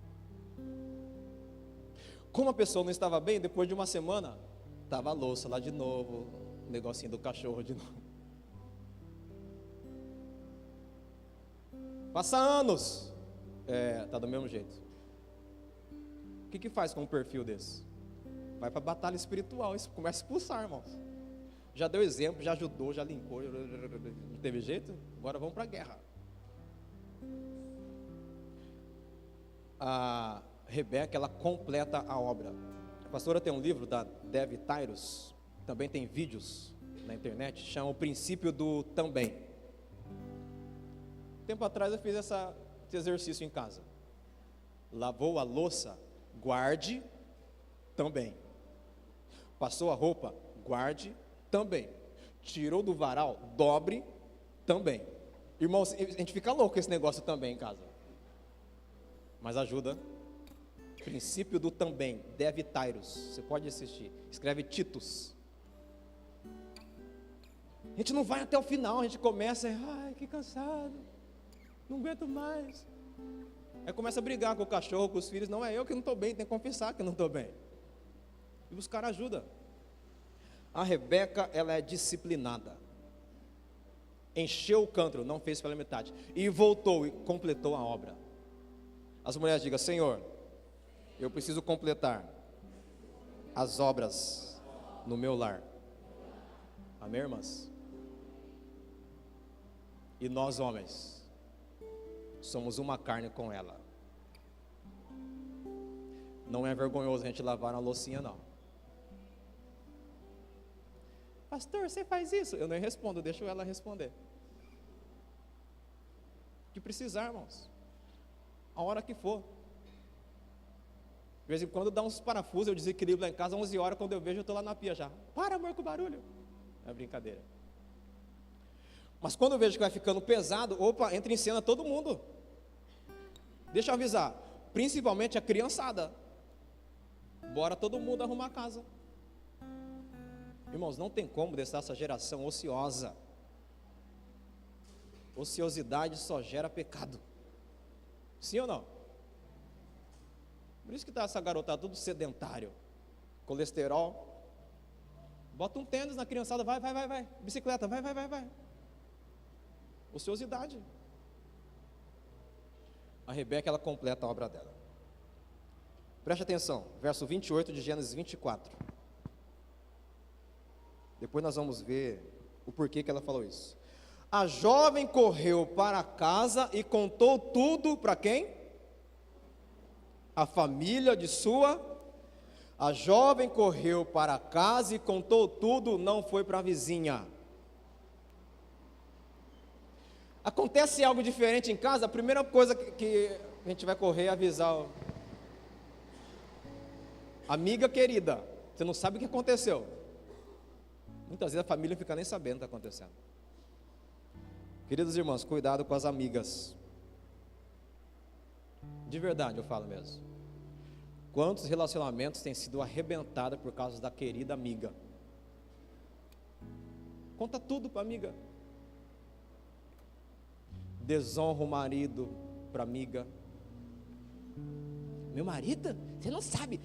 Como a pessoa não estava bem, depois de uma semana, estava a louça lá de novo, o negocinho do cachorro de novo. Passa anos, tá do mesmo jeito. O que faz com um perfil desse? Vai para a batalha espiritual, isso começa a expulsar, irmãos. Já deu exemplo, já ajudou, já limpou, não teve jeito? Agora vamos para a guerra. A Rebeca, ela completa a obra. A pastora tem um livro da Dev Tyrus, também tem vídeos na internet, chama O Princípio do Também. Tempo atrás eu fiz esse exercício em casa. Lavou a louça, guarde também. Passou a roupa, guarde também. Tirou do varal, dobre também. Irmãos, a gente fica louco com esse negócio também em casa. Mas ajuda. Princípio do também, Dev Tyrus. Você pode assistir. Escreve Titus. A gente não vai até o final, a gente começa, ai, que cansado, não aguento mais. Aí começa a brigar com o cachorro, com os filhos. Não é eu que não estou bem, tem que confessar que não estou bem. E buscar ajuda. A Rebeca, ela é disciplinada. Encheu o cântaro, não fez pela metade. E voltou e completou a obra. As mulheres digam, Senhor, eu preciso completar as obras no meu lar. Amém, irmãs? E nós, homens, somos uma carne com ela. Não é vergonhoso a gente lavar uma loucinha, não. Pastor, você faz isso? Eu nem respondo, deixo ela responder. Que precisar, irmãos. A hora que for. De vez em quando dá uns parafusos, eu desequilibro lá em casa, 11 horas, quando eu vejo, eu estou lá na pia já. Para, amor, com o barulho. É brincadeira. Mas quando eu vejo que vai ficando pesado, opa, entra em cena todo mundo. Deixa eu avisar, principalmente a criançada. Bora todo mundo arrumar a casa. Irmãos, não tem como deixar essa geração ociosa. Ociosidade só gera pecado. Sim ou não? Por isso que está essa garotada tudo sedentário. Colesterol. Bota um tênis na criançada, vai. Bicicleta, vai. Ociosidade. A Rebeca, ela completa a obra dela. Preste atenção, verso 28 de Gênesis 24. Depois nós vamos ver o porquê que ela falou isso. A jovem correu para casa e contou tudo para quem? A família de sua. A jovem correu para casa e contou tudo, não foi para a vizinha. Acontece algo diferente em casa, a primeira coisa que a gente vai correr é avisar. Amiga querida, você não sabe o que aconteceu. Muitas vezes a família não fica nem sabendo o que está acontecendo. Queridos irmãos, cuidado com as amigas. De verdade eu falo mesmo. Quantos relacionamentos têm sido arrebentados por causa da querida amiga? Conta tudo para a amiga. Desonra o marido para a amiga. Meu marido? Você não sabe.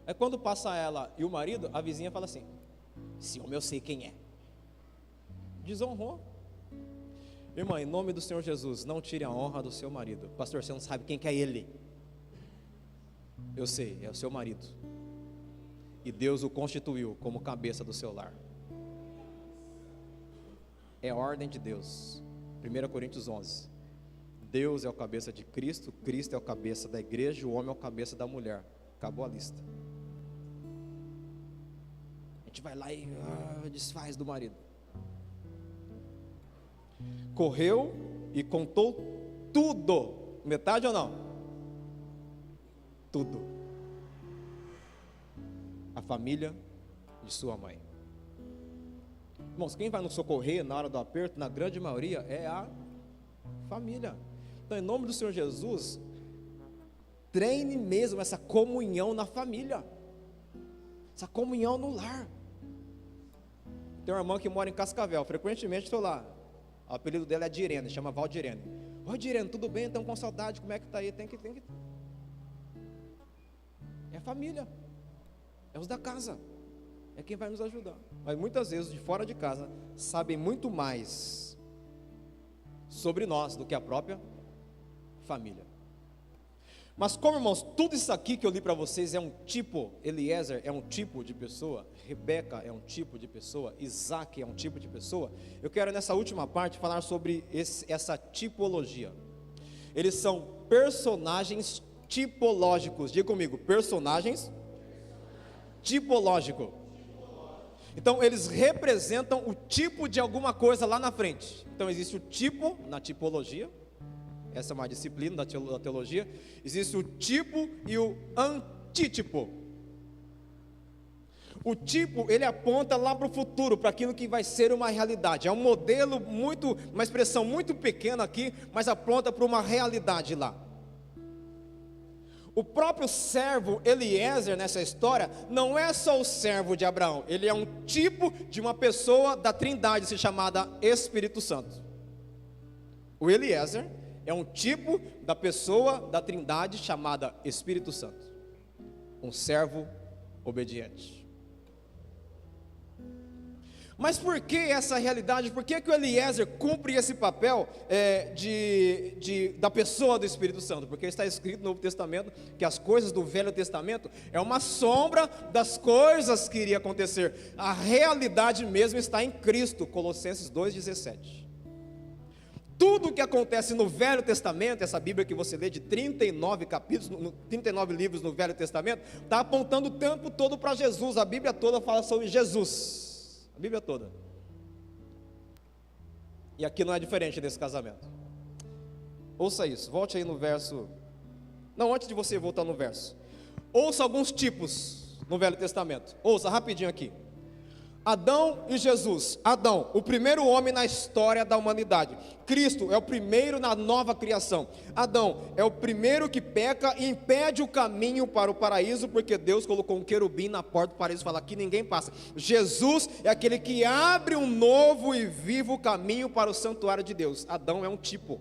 É quando passa ela e o marido, a vizinha fala assim: esse homem eu sei quem é. Desonrou. Irmã, em nome do Senhor Jesus, não tire a honra do seu marido. Pastor, você não sabe quem que é ele. Eu sei, é o seu marido. E Deus o constituiu como cabeça do seu lar. É a ordem de Deus. 1 Coríntios 11. Deus é o cabeça de Cristo, Cristo é o cabeça da igreja, o homem é o cabeça da mulher. Acabou a lista. A gente vai lá e desfaz do marido. Correu e contou tudo. Metade ou não? Tudo. A família de sua mãe. Irmãos, quem vai nos socorrer na hora do aperto, na grande maioria, é a família. Então, em nome do Senhor Jesus, treine mesmo essa comunhão na família, essa comunhão no lar. Tem uma irmã que mora em Cascavel, frequentemente estou lá. O apelido dela é Direne, chama Valdirene. Oi, Direne, tudo bem? Estão com saudade, como é que está aí? Tem que. É a família, é os da casa, é quem vai nos ajudar. Mas muitas vezes, de fora de casa, sabem muito mais sobre nós do que a própria família. Mas como, irmãos, tudo isso aqui que eu li para vocês é um tipo, Eliezer é um tipo de pessoa, Rebeca é um tipo de pessoa, Isaac é um tipo de pessoa, eu quero nessa última parte falar sobre essa tipologia. Eles são personagens tipológicos. Diga comigo, personagens tipológicos. Então eles representam o tipo de alguma coisa lá na frente. Então existe o tipo na tipologia. Essa é uma disciplina da teologia. Existe o tipo e o antítipo. O tipo, ele aponta lá para o futuro, para aquilo que vai ser uma realidade. É um modelo uma expressão muito pequena aqui, mas aponta para uma realidade lá. O próprio servo Eliezer nessa história não é só o servo de Abraão, ele é um tipo de uma pessoa da Trindade, chamada Espírito Santo. O Eliezer é um tipo da pessoa da Trindade chamada Espírito Santo, um servo obediente. Mas por que essa realidade? Por que o Eliezer cumpre esse papel da pessoa do Espírito Santo? Porque está escrito no Novo Testamento que as coisas do Velho Testamento é uma sombra das coisas que iria acontecer. A realidade mesmo está em Cristo, Colossenses 2,17. Tudo o que acontece no Velho Testamento, essa Bíblia que você lê de 39 capítulos, 39 livros no Velho Testamento, está apontando o tempo todo para Jesus. A Bíblia toda fala sobre Jesus. A Bíblia toda. E aqui não é diferente desse casamento. Ouça isso, volte aí no verso. Não, antes de você voltar no verso. Ouça alguns tipos no Velho Testamento. Ouça rapidinho aqui. Adão e Jesus. Adão, o primeiro homem na história da humanidade. Cristo é o primeiro na nova criação. Adão é o primeiro que peca e impede o caminho para o paraíso, porque Deus colocou um querubim na porta do paraíso e fala que ninguém passa. Jesus é aquele que abre um novo e vivo caminho para o santuário de Deus. Adão é um tipo.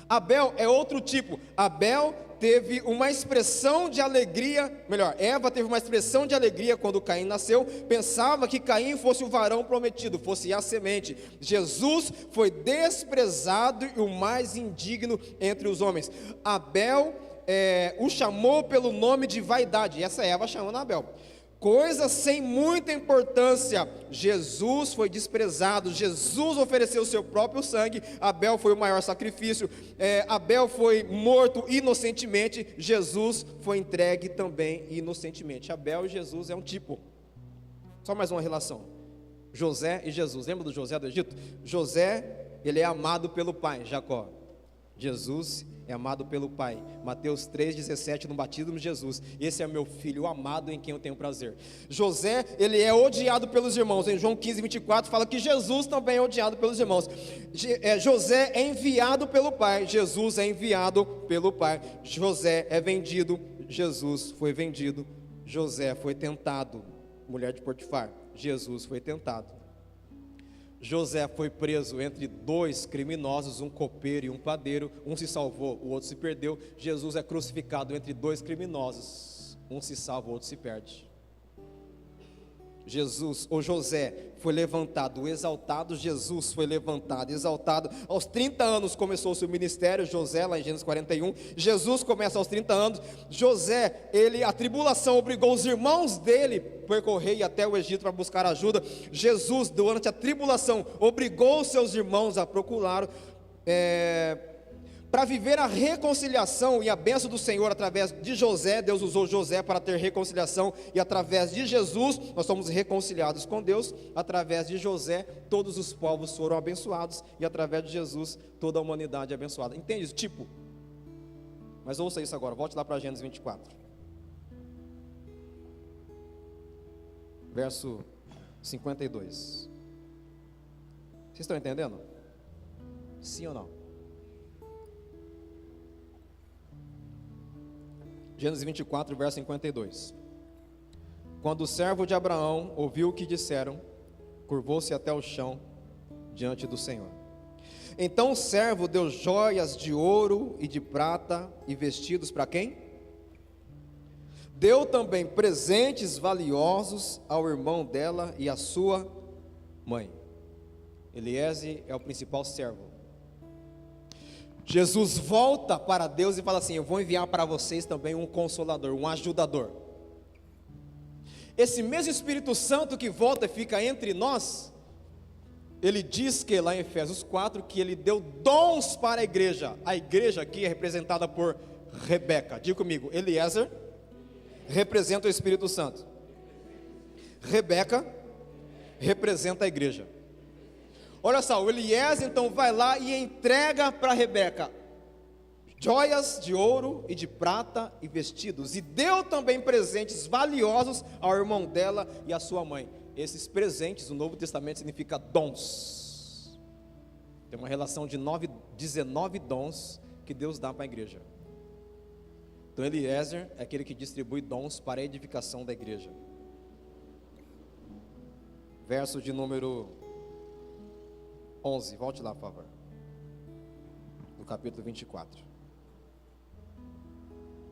Abel é outro tipo. Abel teve uma expressão de alegria, Eva teve uma expressão de alegria quando Caim nasceu, pensava que Caim fosse o varão prometido, fosse a semente. Jesus foi desprezado e o mais indigno entre os homens. Abel o chamou pelo nome de vaidade, e essa Eva chamando Abel. Coisa sem muita importância. Jesus foi desprezado, Jesus ofereceu o seu próprio sangue, Abel foi o maior sacrifício, Abel foi morto inocentemente, Jesus foi entregue também inocentemente. Abel e Jesus é um tipo. Só mais uma relação, José e Jesus. Lembra do José do Egito? José, ele é amado pelo pai, Jacó. Jesus é amado pelo Pai. Mateus 3,17, no batismo de Jesus. Esse é meu filho amado em quem eu tenho prazer. José, ele é odiado pelos irmãos. Em João 15,24 fala que Jesus também é odiado pelos irmãos. José é enviado pelo Pai. Jesus é enviado pelo Pai. José é vendido. Jesus foi vendido. José foi tentado. Mulher de Potifar. Jesus foi tentado. José foi preso entre dois criminosos, um copeiro e um padeiro. Um se salvou, o outro se perdeu. Jesus é crucificado entre dois criminosos. Um se salva, o outro se perde. José foi levantado, exaltado. Jesus foi levantado, exaltado. Aos 30 anos começou o seu ministério. José, lá em Gênesis 41. Jesus começa aos 30 anos. José, a tribulação obrigou os irmãos dele a percorrer até o Egito para buscar ajuda. Jesus, durante a tribulação, obrigou os seus irmãos a procurá-lo. Para viver a reconciliação e a bênção do Senhor através de José, Deus usou José para ter reconciliação, e através de Jesus, nós somos reconciliados com Deus. Através de José, todos os povos foram abençoados, e através de Jesus, toda a humanidade é abençoada. Entende isso? Tipo, mas ouça isso agora, volte lá para Gênesis 24, verso 52. Vocês estão entendendo? Sim ou não? Gênesis 24, verso 52. Quando o servo de Abraão ouviu o que disseram, curvou-se até o chão diante do Senhor. Então o servo deu joias de ouro e de prata e vestidos para quem? Deu também presentes valiosos ao irmão dela e à sua mãe. Eliezer é o principal servo. Jesus volta para Deus e fala assim: eu vou enviar para vocês também um consolador, um ajudador. Esse mesmo Espírito Santo que volta e fica entre nós, ele diz que lá em Efésios 4, que ele deu dons para a igreja. A igreja aqui é representada por Rebeca. Diga comigo, Eliezer representa o Espírito Santo. Rebeca representa a igreja. Olha só, o Eliezer então vai lá e entrega para Rebeca joias de ouro e de prata e vestidos, e deu também presentes valiosos ao irmão dela e à sua mãe. Esses presentes, no Novo Testamento, significa dons. Tem uma relação de 19 dons que Deus dá para a igreja. Então Eliezer é aquele que distribui dons para a edificação da igreja. Verso de número 11, volte lá, por favor, no capítulo 24.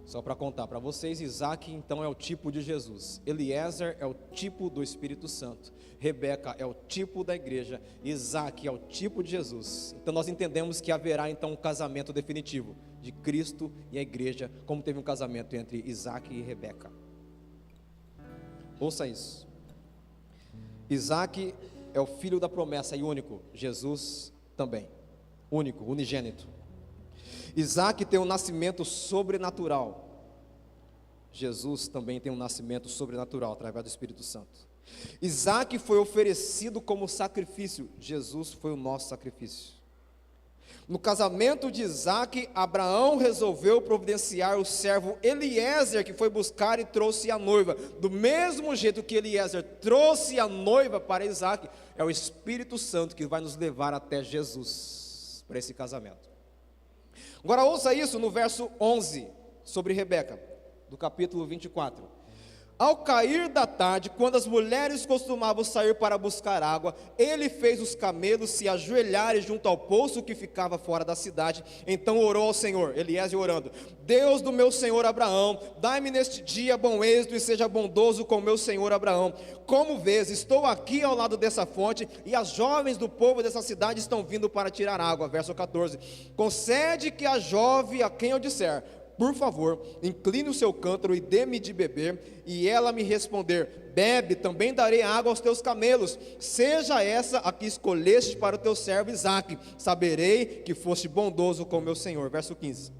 Só para contar para vocês, Isaac então é o tipo de Jesus, Eliezer é o tipo do Espírito Santo, Rebeca é o tipo da igreja, Isaac é o tipo de Jesus. Então nós entendemos que haverá então um casamento definitivo de Cristo e a igreja, como teve um casamento entre Isaac e Rebeca. Ouça isso. Isaac é o filho da promessa e único, Jesus também, único, unigênito. Isaac tem um nascimento sobrenatural, Jesus também tem um nascimento sobrenatural através do Espírito Santo. Isaac foi oferecido como sacrifício, Jesus foi o nosso sacrifício. No casamento de Isaac, Abraão resolveu providenciar o servo Eliezer, que foi buscar e trouxe a noiva. Do mesmo jeito que Eliezer trouxe a noiva para Isaac, é o Espírito Santo que vai nos levar até Jesus, para esse casamento. Agora ouça isso no verso 11, sobre Rebeca, do capítulo 24. Ao cair da tarde, quando as mulheres costumavam sair para buscar água, ele fez os camelos se ajoelharem junto ao poço que ficava fora da cidade. Então orou ao Senhor, Eliezer orando: Deus do meu senhor Abraão, dai-me neste dia bom êxito e seja bondoso com meu senhor Abraão. Como vês, estou aqui ao lado dessa fonte e as jovens do povo dessa cidade estão vindo para tirar água. Verso 14: concede que a jovem a quem eu disser: por favor, incline o seu cântaro e dê-me de beber, e ela me responder: bebe, também darei água aos teus camelos. Seja essa a que escolheste para o teu servo Isaque, saberei que foste bondoso com meu senhor. Verso 15.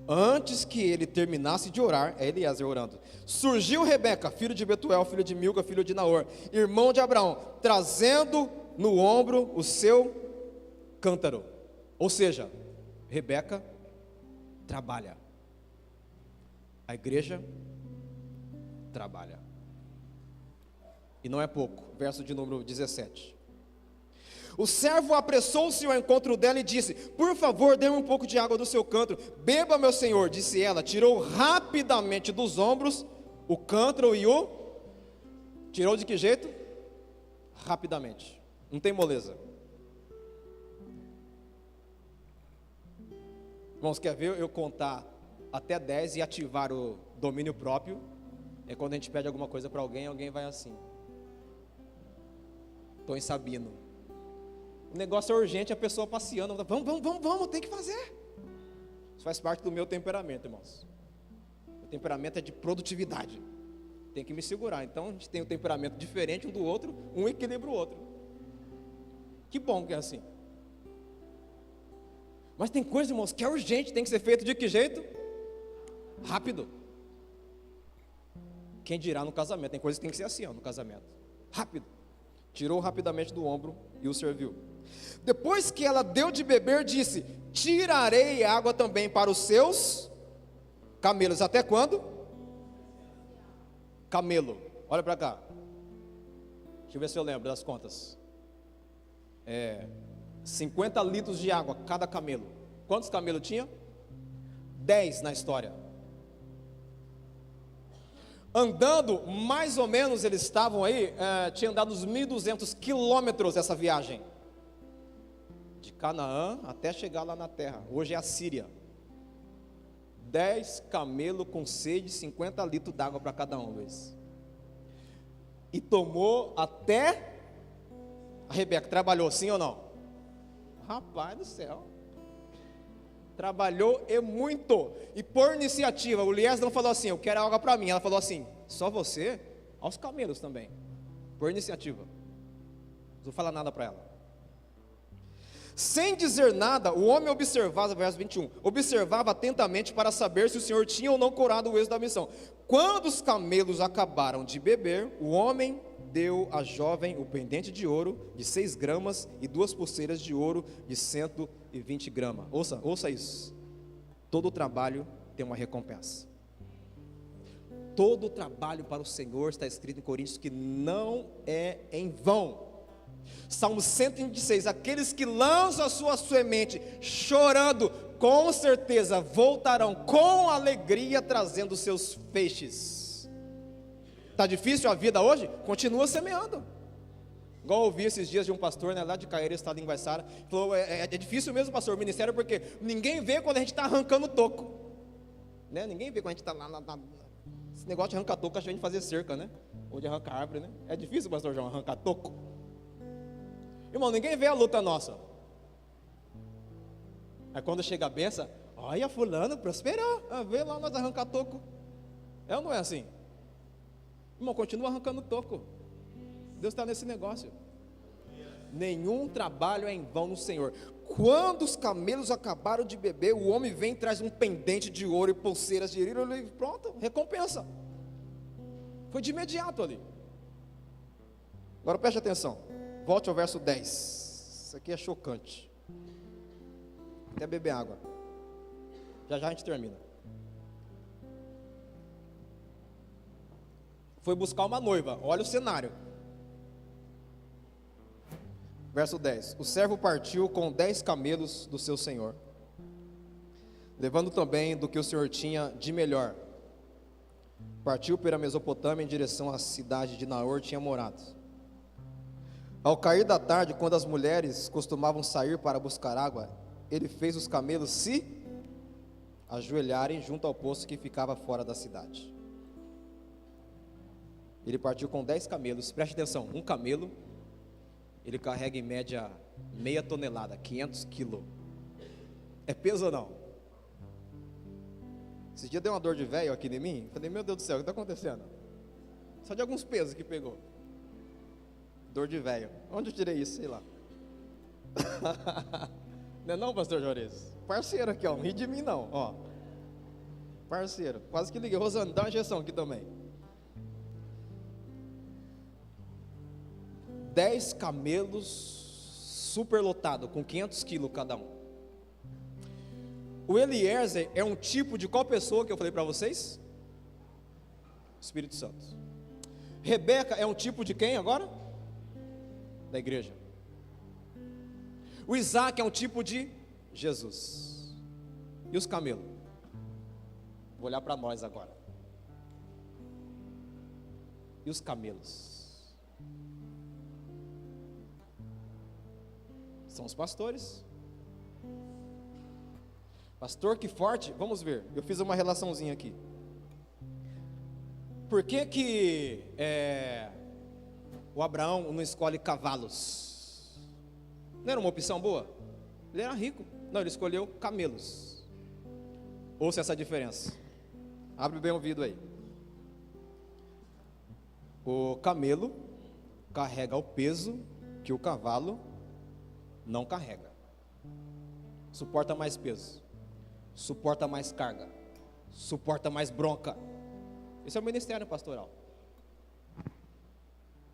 Antes que ele terminasse de orar, é Eliezer orando, surgiu Rebeca, filho de Betuel, filho de Milca, filho de Naor, irmão de Abraão, trazendo no ombro o seu cântaro. Ou seja, Rebeca trabalha, a igreja trabalha, e não é pouco. Verso de número 17. O servo apressou-se ao encontro dela e disse: por favor, dê-me um pouco de água do seu cântaro. Beba, meu senhor, disse ela. Tirou rapidamente dos ombros o cântaro e o tirou de que jeito? Rapidamente, não tem moleza. Irmãos, quer ver eu contar até 10 e ativar o domínio próprio? É quando a gente pede alguma coisa para alguém, alguém vai assim. Estou em Sabino. O negócio é urgente, a pessoa passeando. Vamos, tem que fazer. Isso faz parte do meu temperamento, irmãos. O temperamento é de produtividade. Tem que me segurar. Então a gente tem um temperamento diferente um do outro, um equilibra o outro. Que bom que é assim. Mas tem coisa, irmãos, que é urgente, tem que ser feito de que jeito? Rápido. Quem dirá no casamento? Tem coisa que tem que ser assim, ó, no casamento. Rápido. Tirou rapidamente do ombro e o serviu. Depois que ela deu de beber, disse: tirarei água também para os seus camelos. Até quando? Camelo. Olha para cá. Deixa eu ver se eu lembro das contas. 50 litros de água cada camelo. Quantos camelos tinha? 10 na história. Andando, mais ou menos, eles estavam aí, tinha andado uns 1.200 quilômetros essa viagem. De Canaã até chegar lá na terra. Hoje é a Síria. 10 camelos com sede, 50 litros d'água para cada um, Luiz. E tomou até a Rebeca. Trabalhou, sim ou não? Rapaz do céu. Trabalhou e muito. E por iniciativa, o Lies não falou assim: eu quero água para mim. Ela falou assim: só você? Aos camelos também. Por iniciativa. Não vou falar nada para ela. Sem dizer nada, o homem observava, verso 21, observava atentamente para saber se o Senhor tinha ou não curado o êxito da missão. Quando os camelos acabaram de beber, o homem deu à jovem o pendente de ouro de 6 gramas e 2 pulseiras de ouro de 120 gramas. Ouça isso. Todo trabalho tem uma recompensa. Todo trabalho para o Senhor, está escrito em Coríntios, que não é em vão. Salmo 126, aqueles que lançam a sua semente chorando, com certeza voltarão com alegria trazendo seus feixes. Está difícil a vida hoje? Continua semeando. Igual eu ouvi esses dias de um pastor, né, lá de Caeira, estado em Guaiçara, falou: é difícil mesmo, pastor, o ministério, porque ninguém vê quando a gente está arrancando toco, né? Ninguém vê quando a gente está lá, esse negócio de arrancar toco, a gente vem fazer cerca, né? Ou de arrancar árvore, né? É difícil, pastor João, arrancar toco. Irmão, ninguém vê a luta nossa. Aí quando chega a benção, olha, fulano prosperou, vê lá nós arrancar toco. É ou não é assim? Irmão, continua arrancando toco. Deus está nesse negócio. Nenhum trabalho é em vão no Senhor. Quando os camelos acabaram de beber, o homem vem e traz um pendente de ouro e pulseiras de ouro, e pronto, recompensa. Foi de imediato ali. Agora preste atenção. Volte ao verso 10. Isso aqui é chocante. Até beber água. Já já a gente termina. Foi buscar uma noiva. Olha o cenário. Verso 10. O servo partiu com 10 camelos do seu senhor, levando também do que o senhor tinha de melhor. Partiu pela Mesopotâmia em direção à cidade de Naor, tinha morado. Ao cair da tarde, quando as mulheres costumavam sair para buscar água, ele fez os camelos se ajoelharem junto ao poço que ficava fora da cidade. Ele partiu com 10 camelos, preste atenção, um camelo, ele carrega em média meia tonelada, 500 quilos. É peso ou não? Esse dia deu uma dor de velho aqui em mim, falei: meu Deus do céu, o que está acontecendo? Só de alguns pesos que pegou. Dor de velho. Onde eu tirei isso? Sei lá. Não é não, pastor Juarez? Parceiro aqui, ó. Não ri de mim não, ó. Parceiro. Quase que liguei. Rosane, dá uma injeção aqui também. 10 camelos superlotados, com 500 quilos cada um. O Eliezer é um tipo de qual pessoa que eu falei para vocês? Espírito Santo. Rebeca é um tipo de quem agora? Da igreja. O Isaac é um tipo de Jesus. E os camelos? Vou olhar para nós agora. E os camelos? São os pastores. Pastor, que forte. Vamos ver, eu fiz uma relaçãozinha aqui. Por que o Abraão não escolhe cavalos? Não era uma opção boa? Ele era rico. Não, ele escolheu camelos. Ouça essa diferença. Abre bem o ouvido aí. O camelo carrega o peso que o cavalo não carrega. suporta mais peso, suporta mais carga, suporta mais bronca. Esse é o ministério pastoral.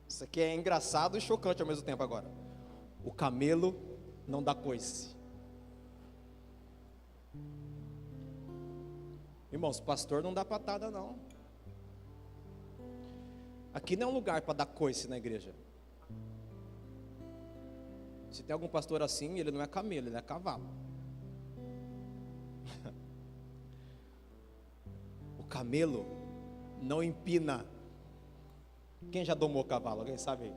Isso aqui é engraçado e chocante ao mesmo tempo agora. O camelo não dá coice. Irmãos, pastor não dá patada não. Aqui não é um lugar para dar coice na igreja. Se tem algum pastor assim, ele não é camelo, ele é cavalo. O camelo não empina. Quem já domou cavalo? Alguém sabe?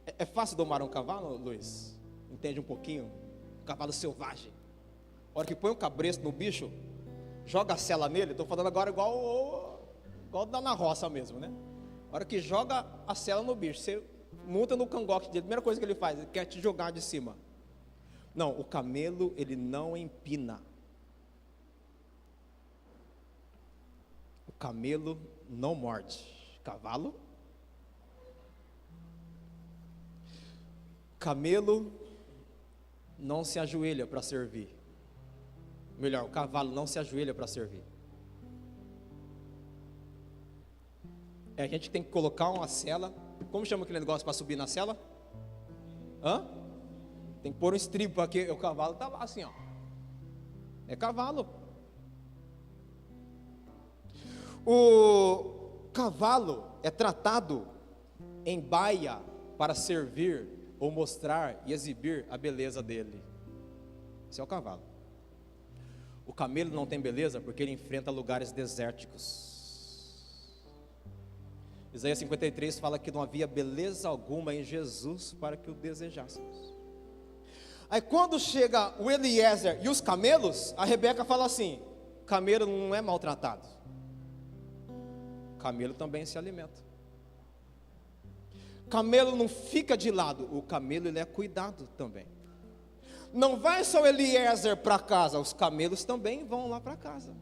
É fácil domar um cavalo, Luiz? Entende um pouquinho? Um cavalo selvagem. A hora que põe um cabresto no bicho, joga a sela nele. Estou falando agora igual dá na roça mesmo, né? A hora que joga a sela no bicho, você monta no cangote dele, a primeira coisa que ele faz, ele quer te jogar de cima. Não, o camelo, ele não empina. O camelo não morde. Cavalo? Camelo não se ajoelha para servir. Melhor, o cavalo não se ajoelha para servir. A gente tem que colocar uma sela. Como chama aquele negócio para subir na sela? Tem que pôr um estribo, porque o cavalo está lá assim, ó. É cavalo. O cavalo é tratado em baia para servir ou mostrar e exibir a beleza dele. Esse é o cavalo. O camelo não tem beleza porque ele enfrenta lugares desérticos. Isaías 53 fala que não havia beleza alguma em Jesus para que o desejássemos. Aí quando chega o Eliezer e os camelos, a Rebeca fala assim: camelo não é maltratado, camelo também se alimenta. Camelo não fica de lado, o camelo ele é cuidado também. Não vai só o Eliezer para casa, os camelos também vão lá para casa.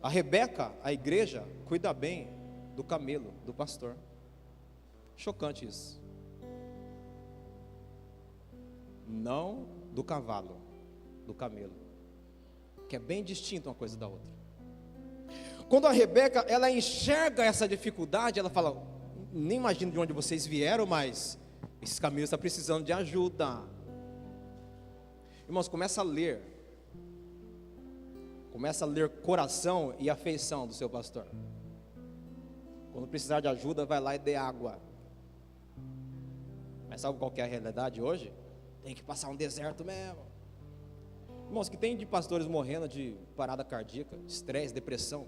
A Rebeca, a igreja, cuida bem do camelo, do pastor. Chocante isso. Não do cavalo, do camelo, que é bem distinto uma coisa da outra. Quando a Rebeca, ela enxerga essa dificuldade, ela fala: nem imagino de onde vocês vieram, mas esses camelos estão precisando de ajuda. Irmãos, começa a ler coração e afeição do seu pastor. Quando precisar de ajuda, vai lá e dê água. Mas sabe qual que é a realidade hoje? Tem que passar um deserto mesmo. Irmãos, que tem de pastores morrendo de parada cardíaca, estresse, depressão.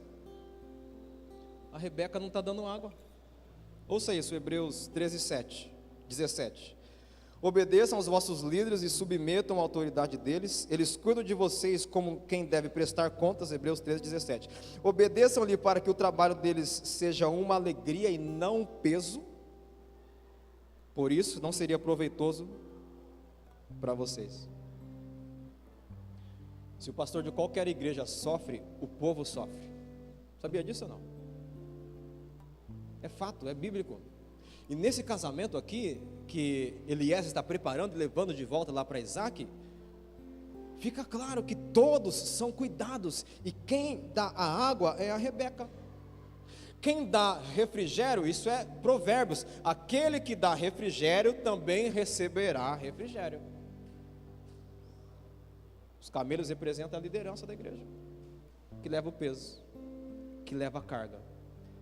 A Rebeca não está dando água. Ouça isso, Hebreus 17. Obedeçam aos vossos líderes e submetam a autoridade deles. Eles cuidam de vocês como quem deve prestar contas. Hebreus 13:17. Obedeçam-lhe para que o trabalho deles seja uma alegria e não um peso. Por isso, não seria proveitoso para vocês. Se o pastor de qualquer igreja sofre, o povo sofre. Sabia disso ou não? É fato, é bíblico. E nesse casamento aqui, que Eliezer está preparando e levando de volta lá para Isaac, fica claro que todos são cuidados. E quem dá a água é a Rebeca. Quem dá refrigério, isso é Provérbios: aquele que dá refrigério também receberá refrigério. Os camelos representam a liderança da igreja, que leva o peso, que leva a carga,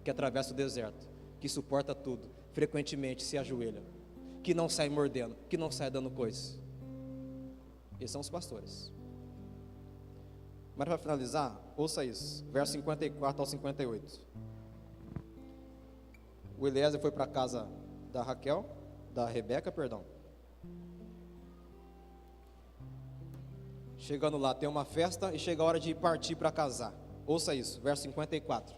que atravessa o deserto, que suporta tudo, frequentemente se ajoelha, que não sai mordendo, que não sai dando coisa. Esses são os pastores. Mas para finalizar, ouça isso, verso 54 ao 58. O Eliezer foi para a casa da Rebeca. Chegando lá, tem uma festa e chega a hora de partir para casar. Ouça isso, verso 54.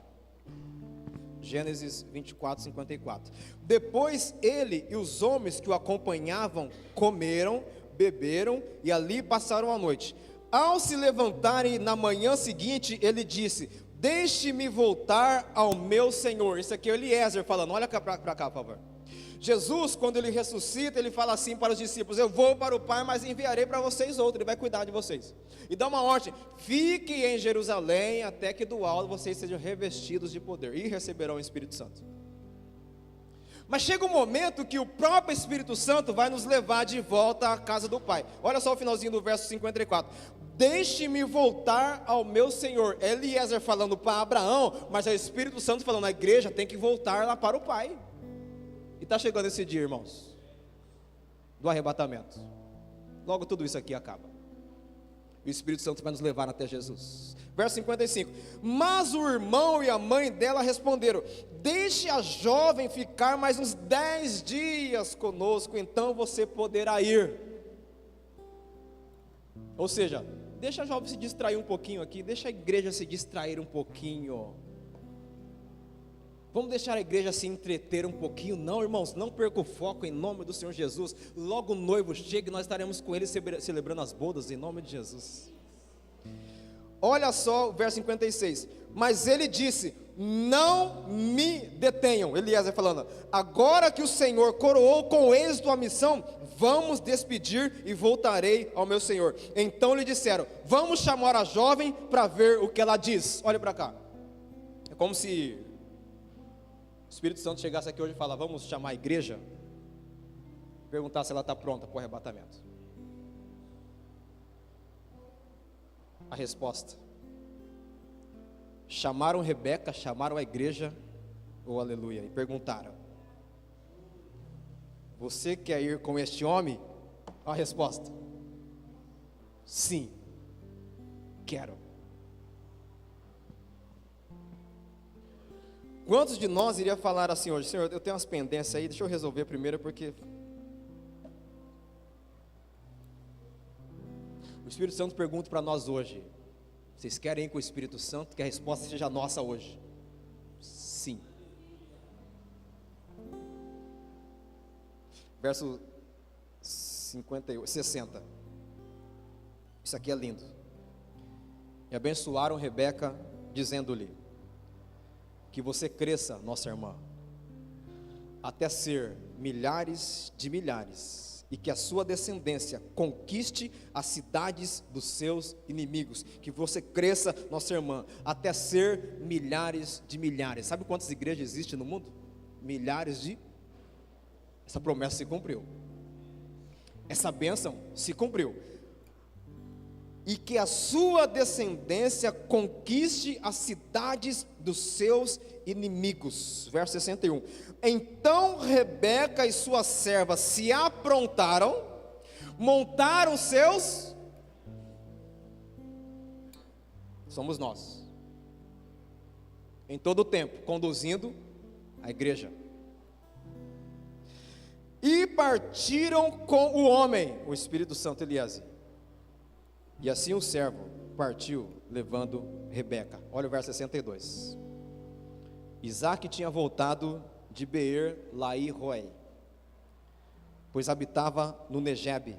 Gênesis 24, 54. Depois ele e os homens que o acompanhavam comeram, beberam e ali passaram a noite. Ao se levantarem na manhã seguinte, ele disse: deixe-me voltar ao meu senhor. Isso aqui é Eliezer falando, olha para cá, por favor. Jesus, quando ele ressuscita, ele fala assim para os discípulos: eu vou para o Pai, mas enviarei para vocês outro, ele vai cuidar de vocês. E dá uma ordem: fiquem em Jerusalém, até que do alto vocês sejam revestidos de poder, e receberão o Espírito Santo. Mas chega um momento que o próprio Espírito Santo vai nos levar de volta à casa do Pai. Olha só o finalzinho do verso 54. Deixe-me voltar ao meu Senhor. Eliezer falando para Abraão, mas é o Espírito Santo falando: a igreja tem que voltar lá para o Pai. E está chegando esse dia, irmãos, do arrebatamento. Logo tudo isso aqui acaba. E o Espírito Santo vai nos levar até Jesus. Verso 55. Mas o irmão e a mãe dela responderam: deixe a jovem ficar mais uns 10 dias conosco, então você poderá ir. Ou seja, deixa a jovem se distrair um pouquinho aqui, deixa a igreja se distrair um pouquinho. Vamos deixar a igreja se entreter um pouquinho? Não, irmãos, não perca o foco em nome do Senhor Jesus. Logo o noivo chega e nós estaremos com ele celebrando as bodas em nome de Jesus. Olha só o verso 56. Mas ele disse: não me detenham. Eliezer falando: agora que o Senhor coroou com êxito a missão, vamos despedir e voltarei ao meu Senhor. Então lhe disseram: vamos chamar a jovem para ver o que ela diz. Olha para cá. É como se o Espírito Santo chegasse aqui hoje e falasse: vamos chamar a igreja, perguntar se ela está pronta para o arrebatamento. A resposta: chamaram Rebeca, chamaram a igreja, oh aleluia, e perguntaram: você quer ir com este homem? A resposta: sim, quero. Quantos de nós iria falar assim hoje: Senhor, eu tenho umas pendências aí, deixa eu resolver primeiro, porque o Espírito Santo pergunta para nós hoje: vocês querem ir com o Espírito Santo? Que a resposta seja nossa hoje: sim. Verso 60. Isso aqui é lindo. E abençoaram Rebeca, dizendo-lhe: que você cresça, nossa irmã, até ser milhares de milhares, e que a sua descendência conquiste as cidades dos seus inimigos. Que você cresça, nossa irmã, até ser milhares de milhares. Sabe quantas igrejas existem no mundo? Milhares de... Essa promessa se cumpriu. Essa bênção se cumpriu. E que a sua descendência conquiste as cidades dos seus inimigos. Verso 61. Então Rebeca e suas servas se aprontaram, montaram seus... Somos nós, em todo o tempo, conduzindo a igreja. E partiram com o homem, o Espírito Santo Eliezer. E assim o servo partiu, levando Rebeca. Olha o verso 62. Isaac tinha voltado de Beer-Lai-Roi, pois habitava no Negebe.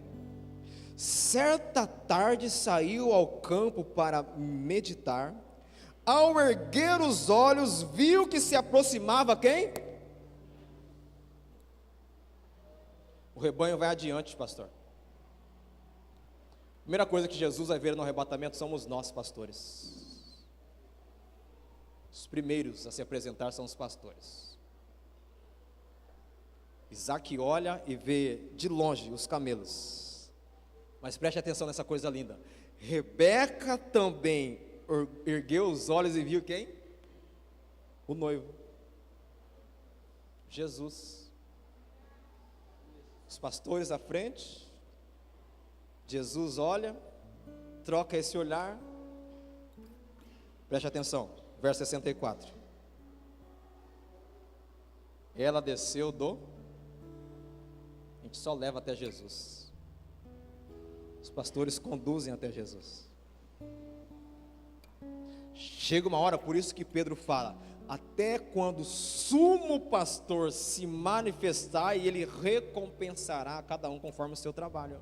Certa tarde saiu ao campo para meditar. Ao erguer os olhos, viu que se aproximava quem? O rebanho vai adiante, pastor. Primeira coisa que Jesus vai ver no arrebatamento somos nós, pastores. Os primeiros a se apresentar são os pastores. Isaac olha e vê de longe os camelos. Mas preste atenção nessa coisa linda. Rebeca também ergueu os olhos e viu quem? O noivo. Jesus. Os pastores à frente. Jesus olha, troca esse olhar. Preste atenção, verso 64. Ela desceu do... A gente só leva até Jesus. Os pastores conduzem até Jesus. Chega uma hora, por isso que Pedro fala: até quando o sumo pastor se manifestar, e ele recompensará a cada um conforme o seu trabalho.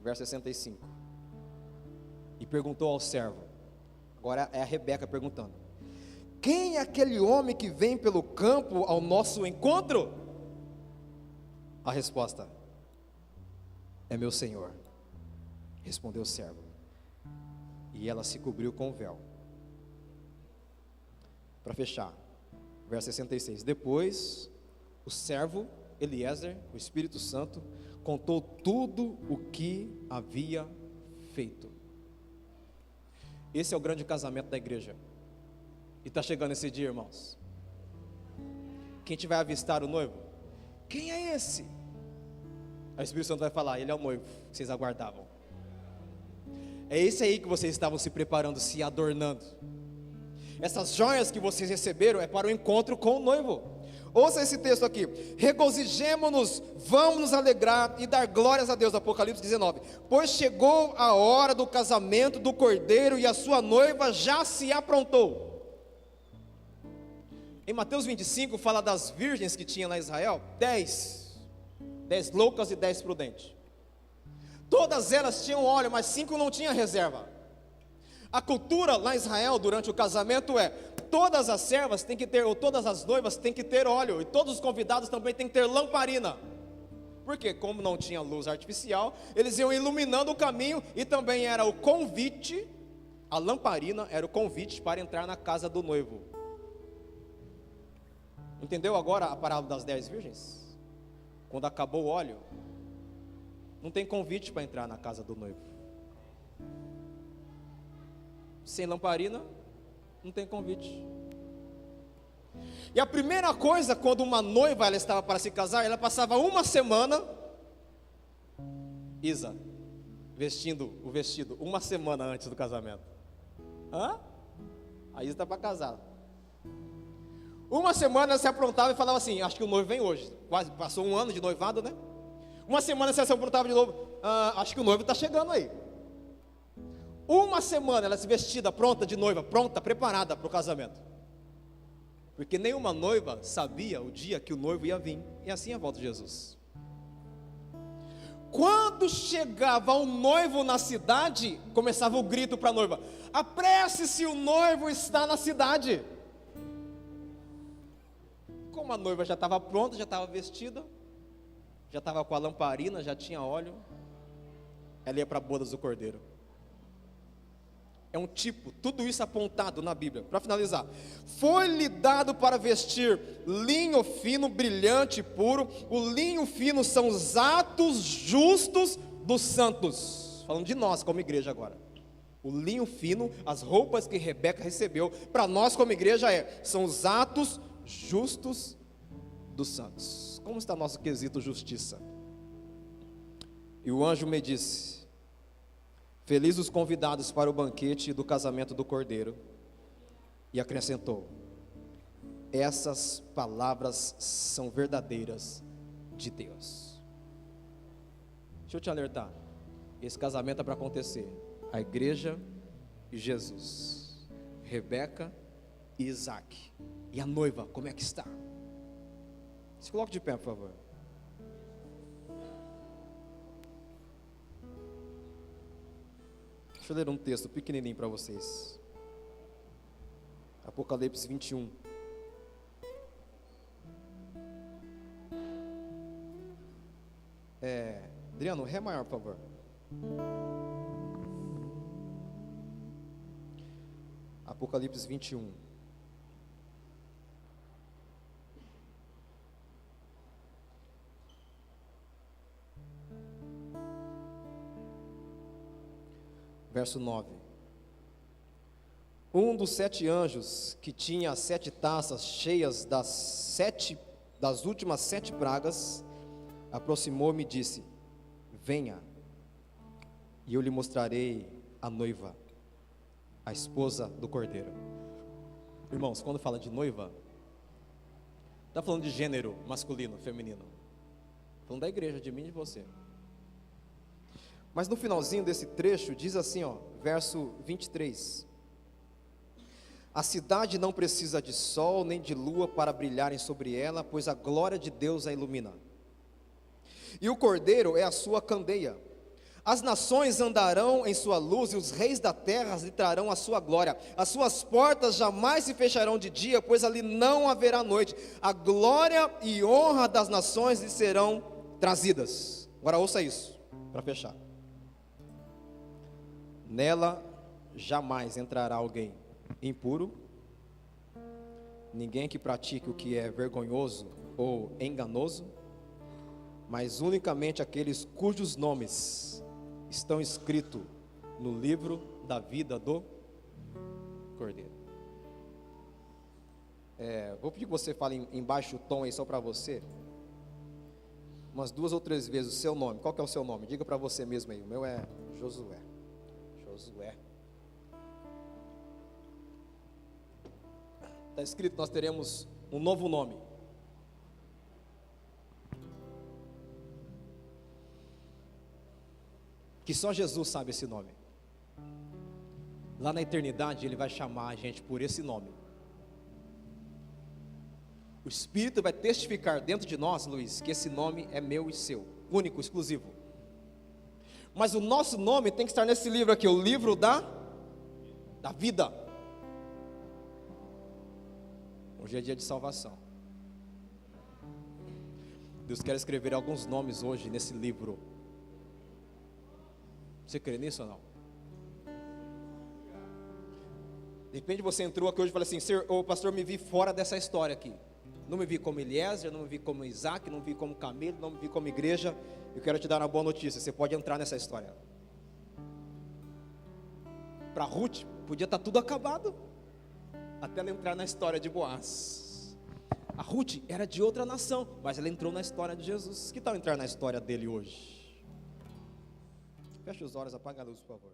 Verso 65. E perguntou ao servo, agora é a Rebeca perguntando: quem é aquele homem que vem pelo campo ao nosso encontro? A resposta: é meu Senhor, respondeu o servo. E ela se cobriu com o véu. Para fechar, verso 66. Depois, o servo Eliezer, o Espírito Santo, contou tudo o que havia feito. Esse é o grande casamento da igreja. E está chegando esse dia, irmãos. Quem te vai avistar o noivo? Quem é esse? Aí o Espírito Santo vai falar: ele é o noivo que vocês aguardavam. É esse aí que vocês estavam se preparando, se adornando. Essas joias que vocês receberam é para o encontro com o noivo. Ouça esse texto aqui: regozijemo-nos, vamos nos alegrar e dar glórias a Deus. Apocalipse 19. Pois chegou a hora do casamento do Cordeiro e a sua noiva já se aprontou. Em Mateus 25 fala das virgens que tinha lá em Israel, 10 loucas e 10 prudentes. Todas elas tinham óleo, mas 5 não tinham reserva. A cultura lá em Israel durante o casamento é: todas as servas têm que ter, ou todas as noivas têm que ter óleo, e todos os convidados também têm que ter lamparina. Porque como não tinha luz artificial, eles iam iluminando o caminho, e também era o convite, a lamparina era o convite para entrar na casa do noivo. Entendeu agora a parábola das 10 virgens? Quando acabou o óleo, não tem convite para entrar na casa do noivo. Sem lamparina, não tem convite. E a primeira coisa, quando uma noiva ela estava para se casar, ela passava uma semana, Isa, vestindo o vestido, uma semana antes do casamento. A Isa está para casar. Uma semana ela se aprontava e falava assim: acho que o noivo vem hoje. Quase passou um ano de noivado, né? Uma semana ela se aprontava de novo: acho que o noivo está chegando aí. Uma semana ela se vestida, pronta de noiva, pronta, preparada para o casamento. Porque nenhuma noiva sabia o dia que o noivo ia vir. E assim é a volta de Jesus. Quando chegava o noivo na cidade, começava o grito para a noiva: apresse-se, o noivo está na cidade. Como a noiva já estava pronta, já estava vestida, já estava com a lamparina, já tinha óleo, ela ia para a boda do Cordeiro. É um tipo, tudo isso apontado na Bíblia. Para finalizar: foi-lhe dado para vestir linho fino, brilhante e puro. O linho fino são os atos justos dos santos. Falando de nós como igreja agora. O linho fino, as roupas que Rebeca recebeu, para nós como igreja são os atos justos dos santos. Como está nosso quesito justiça? E o anjo me disse: felizes os convidados para o banquete do casamento do Cordeiro. E acrescentou: essas palavras são verdadeiras de Deus. Deixa eu te alertar: esse casamento é para acontecer. A igreja e Jesus, Rebeca e Isaac. E a noiva, como é que está? Se coloque de pé, por favor. Deixa eu ler um texto pequenininho para vocês. Apocalipse 21. Adriano, ré maior, por favor. Apocalipse 21. Verso 9. Um dos 7 anjos que tinha as 7 taças cheias das últimas 7 pragas, aproximou-me e disse: venha, e eu lhe mostrarei a noiva, a esposa do Cordeiro. Irmãos, quando fala de noiva, está falando de gênero masculino, feminino. Falando da igreja, de mim e de você. Mas no finalzinho desse trecho diz assim, verso 23: a cidade não precisa de sol nem de lua para brilharem sobre ela, pois a glória de Deus a ilumina. E o Cordeiro é a sua candeia. As nações andarão em sua luz, e os reis da terra lhe trarão a sua glória. As suas portas jamais se fecharão de dia, pois ali não haverá noite. A glória e honra das nações lhe serão trazidas. Agora ouça isso, para fechar. Nela jamais entrará alguém impuro, ninguém que pratique o que é vergonhoso ou enganoso, mas unicamente aqueles cujos nomes estão escritos no livro da vida do Cordeiro. Vou pedir que você fale em baixo tom aí só para você, umas 2 ou 3 vezes o seu nome. Qual que é o seu nome? Diga para você mesmo aí. O meu é Josué. Josué. Está escrito, nós teremos um novo nome. Que só Jesus sabe esse nome. Lá na eternidade Ele vai chamar a gente por esse nome. O Espírito vai testificar dentro de nós, Luiz, que esse nome é meu e seu, único, exclusivo. Mas o nosso nome tem que estar nesse livro aqui, o livro da vida. Hoje é dia de salvação. Deus quer escrever alguns nomes hoje nesse livro. Você crê nisso ou não? De repente você entrou aqui hoje e falou assim: Senhor, pastor, me vi fora dessa história aqui. Não me vi como Eliezer, não me vi como Isaac, não me vi como Camilo, não me vi como igreja. Eu quero te dar uma boa notícia, você pode entrar nessa história. Para Ruth, podia estar tudo acabado, até ela entrar na história de Boaz. A Ruth era de outra nação, mas ela entrou na história de Jesus. Que tal entrar na história dele hoje? Feche os olhos, apaga a luz, por favor.